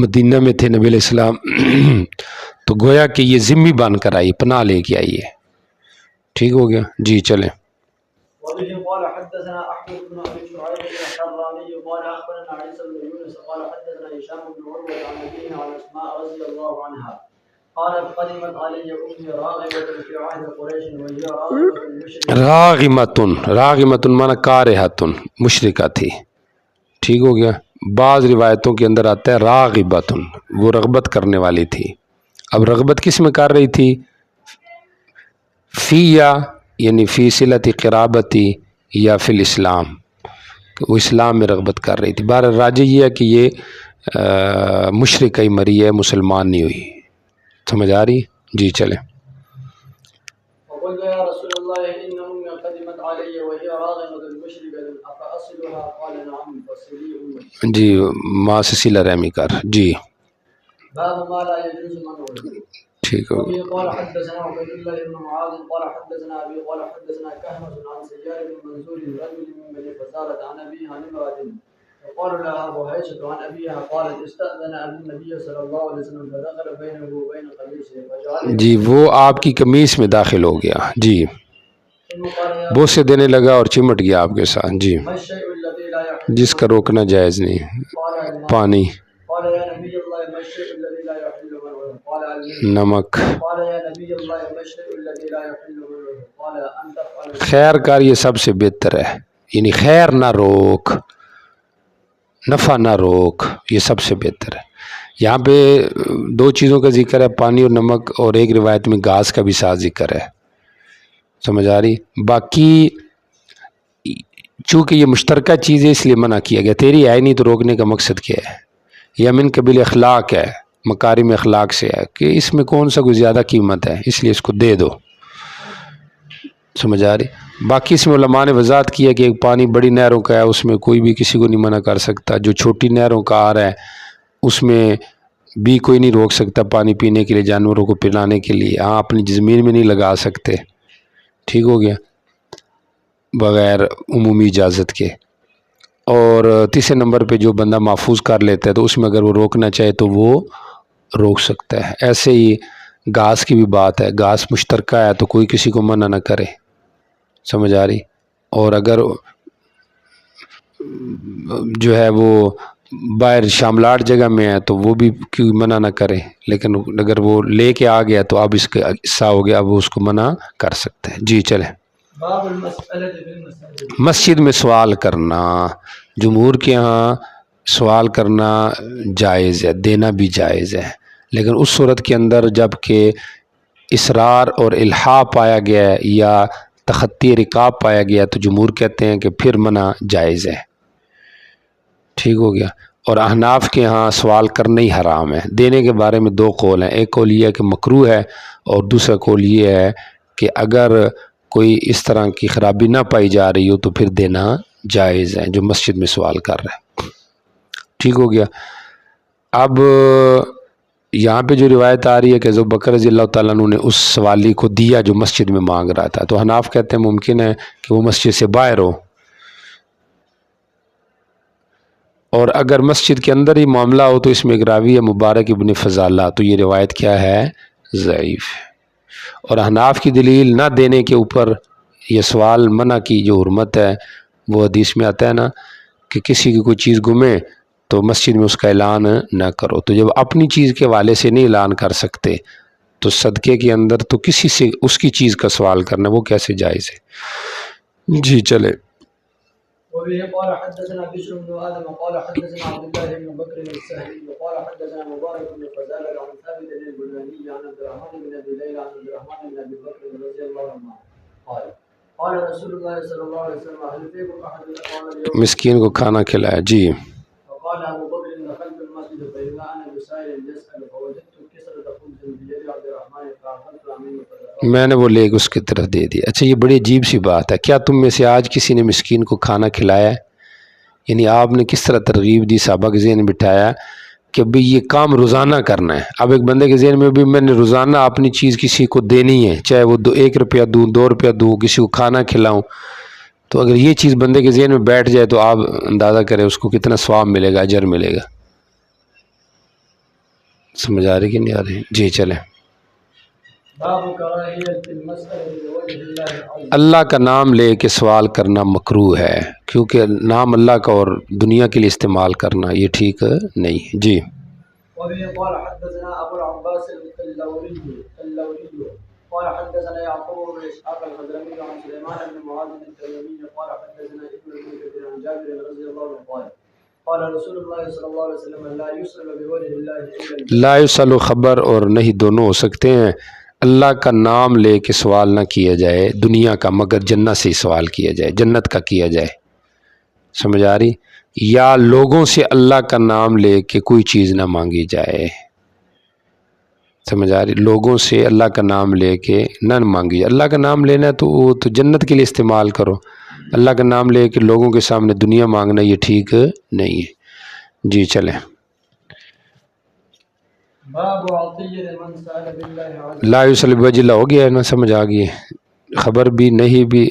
مدینہ میں تھے نبی علیہ السلام، تو گویا کہ یہ ذمہ بن کر آئی، پناہ لے کے آئی ہے. ٹھیک ہو گیا. جی چلیں. وبه قال حدثنا أحمد بن أبي شعيب الحراني قال أخبرنا عيسى بن يونس قال حدثنا هشام بن عروة عن أبيه عن أسماء رضي الله عنها قالت قدمت علي أمي راغبة في عهد قريش وهي راغبة المشركة. راغمتن مانا کارہتن، مشرکہ تھی. ٹھیک ہو گیا. بعض روایتوں کے اندر آتا ہے راغبتن، وہ رغبت کرنے والی تھی. اب رغبت کس میں کر رہی تھی؟ فیا یعنی فی صلت قرابتی یا فی الاسلام، کہ وہ اسلام میں رغبت کر رہی تھی. بہرحال راجح یہ ہے کہ یہ مشرکہ ہی مری ہے، مسلمان نہیں ہوئی. سمجھ آ رہی؟ جی چلیں. وقلت يا رسول الله إن أمي قدمت علي وهي راغبة مشركة أفأصلها قال نعم فصلي أمك. جی ماں سے صلہ رحمی کر. جی باب ما لا يجوز منعه. ٹھیک ہو گیا. وبه قال حدثنا عبيد الله بن معاذ قال حدثنا أبي قال حدثنا كهمس عن سيار بن منصور رجل من بني فزارة عن أبيه عن امرأة وقال لها بهيشة عن أبيها قالت استأذن أبي النبي صلى الله عليه وسلم فدخل بينه وبين قميصه فجعل جی وہ آپ کی قمیص میں داخل ہو گیا. جی ثم قال يا بوسے دینے لگا اور چمٹ گیا آپ کے ساتھ. جی ما الشيء الذي لا يحل جس کا روکنا جائز نہیں. قال الماء پانی، قال يا نبي الله ما الشيء الذي لا يحل منعه قال الماء نمک. قال يا نبي الله ما الشيء الذي لا يحل منعه قال أن تفعل خیر کار یہ سب سے بہتر ہے، یعنی خیر نہ روک، نفع نہ روک، یہ سب سے بہتر ہے. یہاں پہ دو چیزوں کا ذکر ہے، پانی اور نمک، اور ایک روایت میں گھاس کا بھی ساتھ ذکر ہے. سمجھ آ رہی؟ باقی چونکہ یہ مشترکہ چیز ہے اس لیے منع کیا گیا. تیری ہے نہیں تو روکنے کا مقصد کیا ہے؟ یہ من قبیل اخلاق ہے، مکارم اخلاق سے ہے کہ اس میں کون سا کوئی زیادہ قیمت ہے، اس لیے اس کو دے دو. سمجھ آ رہی؟ باقی اس میں علماء نے وضاحت کیا کہ ایک پانی بڑی نہروں کا ہے، اس میں کوئی بھی کسی کو نہیں منع کر سکتا. جو چھوٹی نہروں کا آ رہا ہے اس میں بھی کوئی نہیں روک سکتا پانی پینے کے لیے، جانوروں کو پلانے کے لیے. ہاں اپنی زمین میں نہیں لگا سکتے. ٹھیک ہو گیا، بغیر عمومی اجازت کے. اور تیسرے نمبر پہ جو بندہ محفوظ کر لیتا ہے تو اس میں اگر وہ روکنا چاہے تو وہ روک سکتا ہے. ایسے ہی گھاس کی بھی بات ہے، گھاس مشترکہ ہے تو کوئی کسی کو منع نہ کرے. سمجھ آ رہی؟ اور اگر جو ہے وہ باہر شاملاٹ جگہ میں ہے تو وہ بھی کوئی منع نہ کرے، لیکن اگر وہ لے کے آ گیا تو اب اس کا حصہ ہو گیا، اب وہ اس کو منع کر سکتے ہیں. جی چلیں. باب المسألة في المساجد. مسجد میں سوال کرنا، جمہور کے ہاں سوال کرنا جائز ہے، دینا بھی جائز ہے، لیکن اس صورت کے اندر جب کہ اصرار اور الحاح پایا گیا ہے یا تخطی رکاب پایا گیا تو جمہور کہتے ہیں کہ پھر منع جائز ہے۔ ٹھیک ہو گیا۔ اور احناف کے ہاں سوال کرنا ہی حرام ہے۔ دینے کے بارے میں دو قول ہیں، ایک قول یہ ہے کہ مکروہ ہے اور دوسرا قول یہ ہے کہ اگر کوئی اس طرح کی خرابی نہ پائی جا رہی ہو تو پھر دینا جائز ہے جو مسجد میں سوال کر رہا ہے۔ ٹھیک ہو گیا۔ اب یہاں پہ جو روایت آ رہی ہے کہ ابو بکر رضی اللہ تعالیٰ عنہ نے اس سوالی کو دیا جو مسجد میں مانگ رہا تھا، تو حناف کہتے ہیں ممکن ہے کہ وہ مسجد سے باہر ہو، اور اگر مسجد کے اندر ہی معاملہ ہو تو اس میں ایک راوی ہے مبارک ابن فضالہ، تو یہ روایت کیا ہے؟ ضعیف ہے۔ اور احناف کی دلیل نہ دینے کے اوپر یہ سوال منع کی جو حرمت ہے وہ حدیث میں آتا ہے نا کہ کسی کی کوئی چیز گمے تو مسجد میں اس کا اعلان نہ کرو، تو جب اپنی چیز کے حوالے سے نہیں اعلان کر سکتے تو صدقے کے اندر تو کسی سے اس کی چیز کا سوال کرنا وہ کیسے جائز ہے؟ جی چلے۔ وبه قال حدثنا بشر بن آدم قال حدثنا عبد الله بن بكر السهمي قال حدثنا مبارك بن فضالة عن ثابت البناني عن عبد الرحمن بن ابي ليلى عن عبد الرحمن بن ابي بكر رضي الله عنه قال قال رسول الله صلى الله عليه وسلم هل فيكم احد قال اليوم مسکین کو کھانا کھلایا۔ جی۔ فقال ابو بكر دخلت المسجد فاذا انا بسائل يسال فوجدت كسرة خبز بيد عبد الرحمن فاخذت منه فدفعت میں نے وہ لے کے اس کی طرف دے دیا۔ اچھا یہ بڑی عجیب سی بات ہے، کیا تم میں سے آج کسی نے مسکین کو کھانا کھلایا ہے؟ یعنی آپ نے کس طرح ترغیب دی، صحابہ کے ذہن میں بٹھایا کہ بھئی یہ کام روزانہ کرنا ہے۔ اب ایک بندے کے ذہن میں بھی میں نے روزانہ اپنی چیز کسی کو دینی ہے، چاہے وہ 1 روپیہ دوں 2 روپیہ دوں، کسی کو کھانا کھلاؤں، تو اگر یہ چیز بندے کے ذہن میں بیٹھ جائے تو آپ اندازہ کریں اس کو کتنا ثواب ملے گا، اجر ملے گا۔ سمجھ آ رہی کہ نہیں آ رہی؟ جی چلیں۔ باب كراهية المسألة بوجه الله عز اللہ کا نام لے کے سوال کرنا مکروہ ہے، کیونکہ نام اللہ کا اور دنیا کے لیے استعمال کرنا یہ ٹھیک نہیں۔ جی۔ وبه قال حدثنا ابو العباس اللوري قال حدثنا يعقوب بن اسحاق الخزرمي عن سليمان بن معاذ التميمي قال حدثنا ابن المنكدر عن جابر رضي الله عنه قال قال رسول الله صلى الله عليه وسلم لا يسأل بوجه الله الا لا یسأل و خبر اور نہیں دونوں ہو سکتے ہیں۔ اللہ کا نام لے کے سوال نہ کیا جائے دنیا کا، مگر جنت سے ہی سوال کیا جائے، جنت کا کیا جائے۔ سمجھ آ رہی؟ یا لوگوں سے اللہ کا نام لے کے کوئی چیز نہ مانگی جائے۔ سمجھ آ رہی؟ لوگوں سے اللہ کا نام لے کے نہ مانگی جائے۔ اللہ کا نام لینا ہے تو وہ تو جنت کے لیے استعمال کرو، اللہ کا نام لے کے لوگوں کے سامنے دنیا مانگنا یہ ٹھیک نہیں ہے۔ جی چلیں۔ باب عطية من سأل بالله عز لا یسأل بوجہ اللہ ہو گیا ہے نا، سمجھ آ گئی؟ خبر بھی نہیں بھی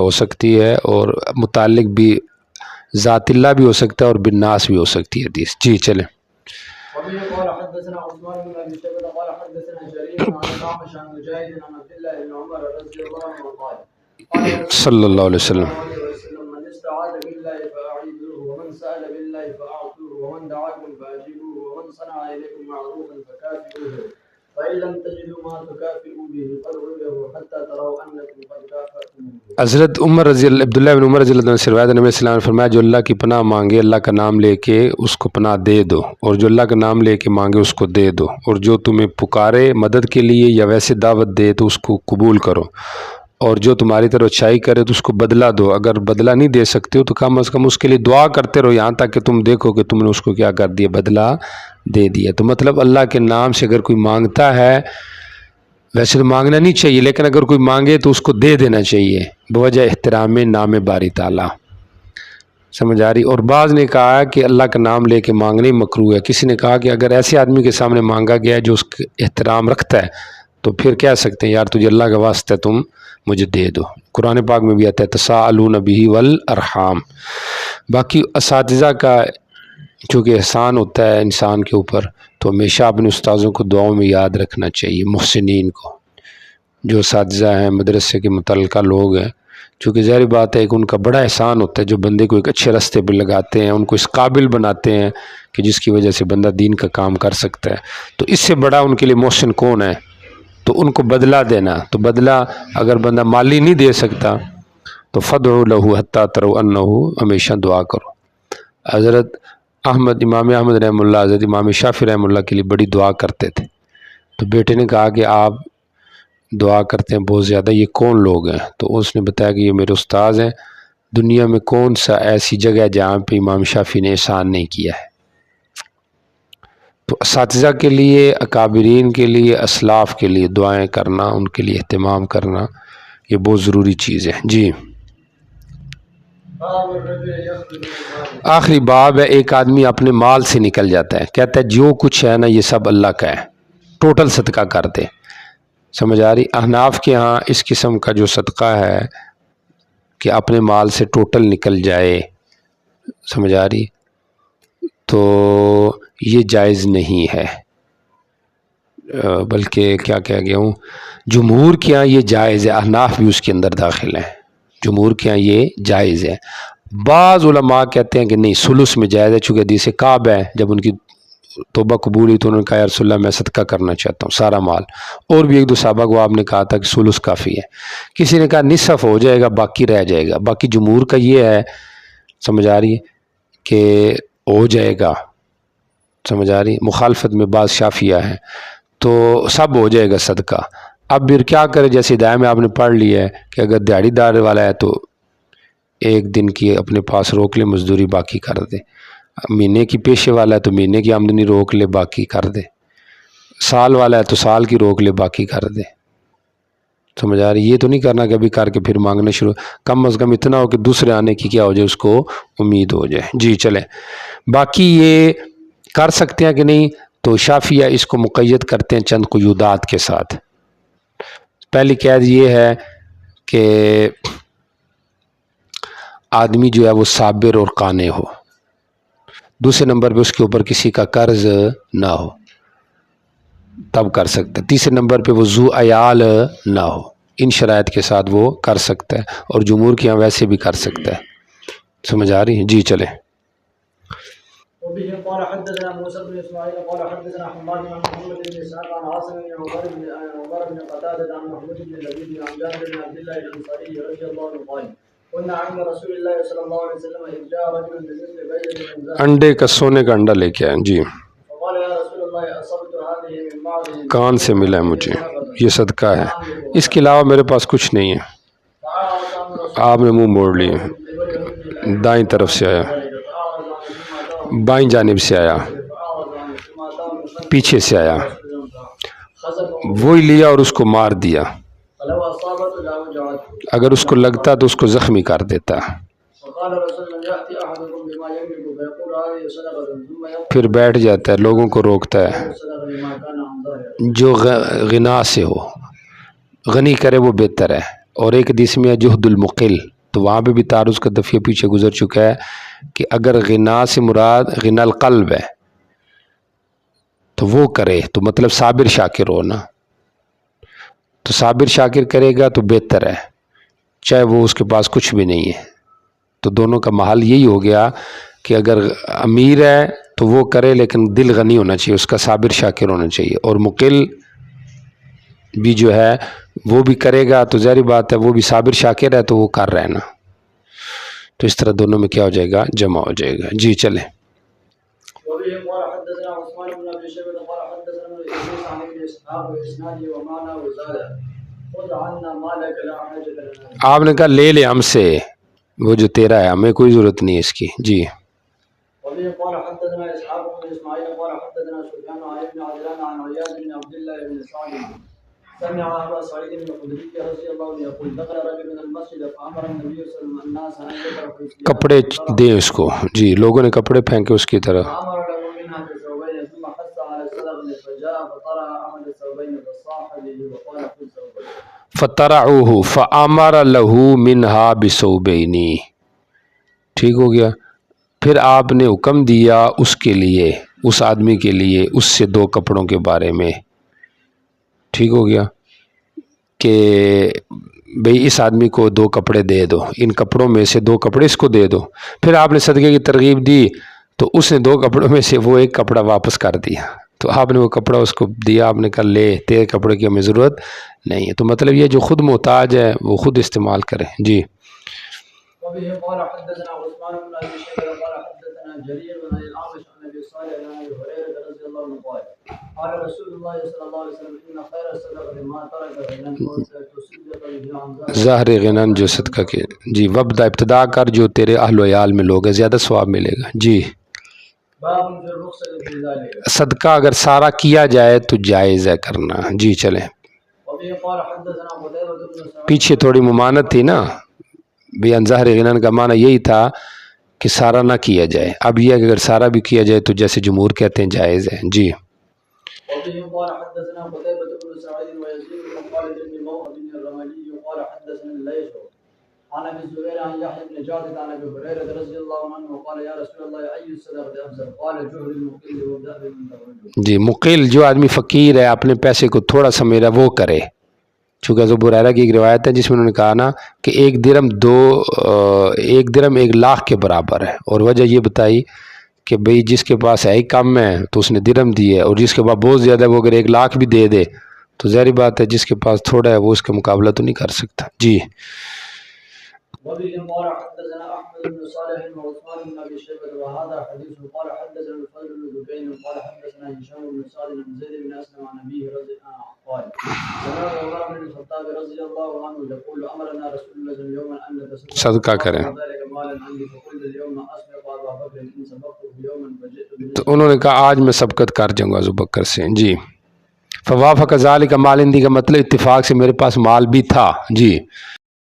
ہو سکتی ہے اور متعلق بھی ذات اللہ بھی ہو سکتا ہے اور بالناس بھی ہو سکتی ہے حدیث۔ جی چلیں۔ وبه قال حدثنا عثمان بن ابي شيبه قال حدثنا جرير عن الاعمش عن مجاهد عن عبد الله بن عمر رضي الله عنه قال قال صلی اللہ علیہ وسلم من استعاذ بالله فاعيذوه ومن سأل بالله فاعطوه ومن دعاكم فاجيبوه ومن صنع اليكم معروفا فكافئوه فإن لم تجدوا ما تكافئوا به فادعوا حتى تروا انكم قد كافأتموه۔ حضرت عبداللہ بن عمر رضی اللہ عنہ سے روایت ہے، نبی صلی اللہ علیہ وسلم نے فرمایا جو اللہ کی پناہ مانگے اللہ کا نام لے کے اس کو پناہ دے دو، اور جو اللہ کا نام لے کے مانگے اس کو دے دو، اور جو تمہیں پکارے مدد کے لیے یا ویسے دعوت دے تو اس کو قبول کرو، اور جو تمہاری طرف اچھائی کرے تو اس کو بدلہ دو، اگر بدلہ نہیں دے سکتے ہو تو کم از کم اس کے لیے دعا کرتے رہو یہاں تک کہ تم دیکھو کہ تم نے اس کو کیا کر دیا، بدلہ دے دیا۔ تو مطلب اللہ کے نام سے اگر کوئی مانگتا ہے، ویسے تو مانگنا نہیں چاہیے لیکن اگر کوئی مانگے تو اس کو دے دینا چاہیے بوجہ احترام نام باری تعالیٰ۔ سمجھ آ رہی؟ اور بعض نے کہا کہ اللہ کا نام لے کے مانگنے مکروہ ہے، کسی نے کہا کہ اگر ایسے آدمی کے سامنے مانگا گیا ہے جو اس کا احترام رکھتا ہے تو پھر کہہ سکتے ہیں یار تجھے اللہ کا واسطہ ہے تم مجھے دے دو۔ قرآن پاک میں بھی آتا ہے تساءلون بہ والارحام۔ باقی اساتذہ کا چونکہ احسان ہوتا ہے انسان کے اوپر تو ہمیشہ اپنے استاذوں کو دعاؤں میں یاد رکھنا چاہیے، محسنین کو، جو اساتذہ ہیں مدرسے کے متعلقہ لوگ ہیں، چونکہ ظاہر بات ہے کہ ان کا بڑا احسان ہوتا ہے جو بندے کو ایک اچھے راستے پہ لگاتے ہیں، ان کو اس قابل بناتے ہیں کہ جس کی وجہ سے بندہ دین کا کام کر سکتا ہے، تو اس سے بڑا ان کے لیے محسن کون ہے؟ تو ان کو بدلہ دینا، تو بدلہ اگر بندہ مالی نہیں دے سکتا تو فدعوا لہ حتی تروا انہ، ہمیشہ دعا کرو۔ حضرت احمد، امام احمد رحمہ اللہ، حضرت امام شافعی رحمہ اللہ کے لیے بڑی دعا کرتے تھے، تو بیٹے نے کہا کہ آپ دعا کرتے ہیں بہت زیادہ، یہ کون لوگ ہیں؟ تو اس نے بتایا کہ یہ میرے استاذ ہیں، دنیا میں کون سا ایسی جگہ ہے جہاں پہ امام شافعی نے احسان نہیں کیا ہے۔ تو اساتذہ کے لیے، اکابرین کے لیے، اسلاف کے لیے دعائیں کرنا، ان کے لیے اہتمام کرنا، یہ بہت ضروری چیز ہے۔ جی آخری باب ہے، ایک آدمی اپنے مال سے نکل جاتا ہے، کہتا ہے جو کچھ ہے نا یہ سب اللہ کا ہے، ٹوٹل صدقہ کر دے۔ سمجھ آ رہی؟ احناف کے ہاں اس قسم کا جو صدقہ ہے کہ اپنے مال سے ٹوٹل نکل جائے، سمجھ آ رہی، تو یہ جائز نہیں ہے، بلکہ کیا کہہ گیا ہوں، جمہور کے ہاں یہ جائز ہے، احناف بھی اس کے اندر داخل ہیں، جمہور کے ہاں یہ جائز ہے۔ بعض علماء کہتے ہیں کہ نہیں، سلس میں جائز ہے، چونکہ حدیث کعب ہے، جب ان کی توبہ قبول ہوئی تو انہوں نے کہا یا رسول اللہ میں صدقہ کرنا چاہتا ہوں سارا مال، اور بھی ایک دو صحابہ کو آپ نے کہا تھا کہ سلس کافی ہے، کسی نے کہا نصف ہو جائے گا باقی رہ جائے گا، باقی جمہور کا یہ ہے، سمجھ آ رہی ہے، کہ ہو جائے گا، سمجھ آ رہی، مخالفت میں بعض شافعیہ ہیں، تو سب ہو جائے گا صدقہ۔ اب پھر کیا کرے، جیسے ہدایہ میں آپ نے پڑھ لیا ہے کہ اگر دیہڑی دار والا ہے تو ایک دن کی اپنے پاس روک لے، مزدوری باقی کر دے، مہینے کی پیشے والا ہے تو مہینے کی آمدنی روک لے باقی کر دے، سال والا ہے تو سال کی روک لے باقی کر دے، سمجھ آ رہی؟ یہ تو نہیں کرنا کہ ابھی کر کے پھر مانگنا شروع، کم از کم اتنا ہو کہ دوسرے آنے کی کیا ہو جائے، اس کو امید ہو جائے۔ جی چلیں، باقی یہ کر سکتے ہیں کہ نہیں، تو شافعیہ اس کو مقید کرتے ہیں چند قیودات کے ساتھ۔ پہلی قید یہ ہے کہ آدمی جو ہے وہ صابر اور قانع ہو، دوسرے نمبر پہ اس کے اوپر کسی کا قرض نہ ہو، تب کر سکتا ہے، تیسرے نمبر پہ وہ ذو عیال نہ ہو، ان شرائط کے ساتھ وہ کر سکتا ہے، اور جمہور کے یہاں ویسے بھی کر سکتا ہے، سمجھ آ رہی ہے؟ جی چلیں۔ وبه قال حدثنا موسى بن اسماعيل قال حدثنا حماد بن محمد بن اسحاق عن عاصم بن عمر بن قتادة عن محمود بن لبيد عن جابر بن عبد الله الانصاري رضي الله عنه قال كنا عند رسول الله صلى الله عليه وسلم اذ جاء رجل بمثل بيضة من ذهب انڈے کا، سونے کا انڈا لے کے آئے، جی، فقال يا رسول الله اصبت هذه من بعض کان سے ملا ہے مجھے، یہ صدقہ ہے، اس کے علاوہ میرے پاس کچھ نہیں ہے۔ آپ نے منہ موڑ لیے، دائیں طرف سے آیا، بائیں جانب سے آیا، پیچھے سے آیا، وہی لیا اور اس کو مار دیا، اگر اس کو لگتا تو اس کو زخمی کر دیتا۔ پھر بیٹھ جاتا ہے، لوگوں کو روکتا ہے، جو غنا سے ہو، غنی کرے وہ بہتر ہے۔ اور ایک حدیث میں ہے جہد المقل، تو وہاں پہ بھی تعارض کا دفعہ پیچھے گزر چکا ہے کہ اگر غنا سے مراد غنا القلب ہے تو وہ کرے، تو مطلب صابر شاکر ہو نا، تو صابر شاکر کرے گا تو بہتر ہے، چاہے وہ اس کے پاس کچھ بھی نہیں ہے۔ تو دونوں کا محل یہی ہو گیا کہ اگر امیر ہے تو وہ کرے لیکن دل غنی ہونا چاہیے، اس کا صابر شاکر ہونا چاہیے، اور مقل بھی جو ہے وہ بھی کرے گا تو ظاہری بات ہے وہ بھی صابر شاکر ہے تو وہ کر رہے نا، تو اس طرح دونوں میں کیا ہو جائے گا، جمع ہو جائے گا۔ جی چلیں۔ آپ نے کہا لے لے ہم سے، وہ جو تیرا ہے ہمیں کوئی ضرورت نہیں اس کی۔ جی قال حدثنا اسحاق بن اسماعيل قال حدثنا سفيان عن ابن عجلان عن عياض بن عبد الله بن سعد سمع ابا سعيد بن الخدري رضي الله عنه يقول دخل رجل من المسجد فامر النبي صلى الله عليه وسلم الناس ان يتركوا کپڑے دیں اس کو، جی لوگوں نے کپڑے پھینکے اس کی طرف، فامر له منها بثوبين ثم حث على الصدقه فجاء فطرح احد الثوبين فصاح به وقال خذ ثوبين فطرعوه فامر له منها بثوبين، ٹھیک ہو گیا۔ پھر آپ نے حکم دیا اس کے لیے، اس آدمی کے لیے اس سے دو کپڑوں کے بارے میں، ٹھیک ہو گیا، کہ بھئی اس آدمی کو دو کپڑے دے دو، ان کپڑوں میں سے دو کپڑے اس کو دے دو۔ پھر آپ نے صدقے کی ترغیب دی تو اس نے دو کپڑوں میں سے وہ ایک کپڑا واپس کر دیا، تو آپ نے وہ کپڑا اس کو دیا، آپ نے کہا لے، تیرے کپڑے کی ہمیں ضرورت نہیں ہے. تو مطلب یہ جو خود محتاج ہے وہ خود استعمال کرے. جی. وبه قال حدثنا عثمان بن ابي شيبه قال حدثنا جرير بن الاعمش عن ابي صالح عن ابي هريره رضي الله عنه قال قال رسول الله صلى الله عليه وسلم ان خير الصدقه ما ترك غنى تصدق به عن ظاہر غنن جو صدقہ کے. جی. وبدا ابتدا کر جو تیرے اہل و عیال میں لوگ ہیں، زیادہ ثواب ملے گا. جی. باب في الرخصه في ذلك. صدقہ اگر سارا کیا جائے تو جائز ہے کرنا. جی چلیں. وبه قال حدثنا قتيبة بن سعيد پیچھے تھوڑی ممانت تھی نا، بیان ظاہر غنن کا معنی یہی تھا کہ سارا نہ کیا جائے. اب یہ کہ اگر سارا بھی کیا جائے تو جیسے جمہور کہتے ہیں جائز ہے. جی. وبه قال حدثنا قتيبة بن سعيد ويزيد بن خالد بن موهب بن الرملي قال حدثنا الليث عن ابي الزبير عن يحيى بن جعفر عن ابي هريرة رضي الله عنه قال يا رسول الله اي الصدقة افضل قال جهد المقل وابدأ بمن تخرج. جی. مقل جو آدمی فقیر ہے، اپنے پیسے کو تھوڑا سا میرا وہ کرے. چونکہ ابو ہریرہ کی ایک روایت ہے جس میں انہوں نے کہا نا کہ ایک درم 1 لاکھ کے برابر ہے، اور وجہ یہ بتائی کہ بھئی جس کے پاس ہے ہی کم ہے تو اس نے درم دی ہے، اور جس کے پاس بہت زیادہ ہے وہ اگر 1 لاکھ بھی دے دے تو ظاہری بات ہے جس کے پاس تھوڑا ہے وہ اس کا مقابلہ تو نہیں کر سکتا. جی. وبه قال حدثنا احمد بن صالح وعثمان بن ابي شيبه وهذا حديث قال حدثنا الفضل بن دكين قال حدثنا هشام بن سعد بن زيد بن اسلم عن ابيه رضي الله عنه قال سمعت عمر بن الخطاب رضي الله عنه يقول امرنا رسول الله صلى الله عليه وسلم يوما ان نتصدق صدقہ کریں. ذلك مالا عندي فقلت اليوم اسبق ابا بكر ان سبقته يوما فجئت تو انہوں نے کہا آج میں سبقت کر جاؤں گا ابو بکر سے. جی. فوافق ذالک مال عندی کا مطلب اتفاق سے میرے پاس مال بھی تھا. جی.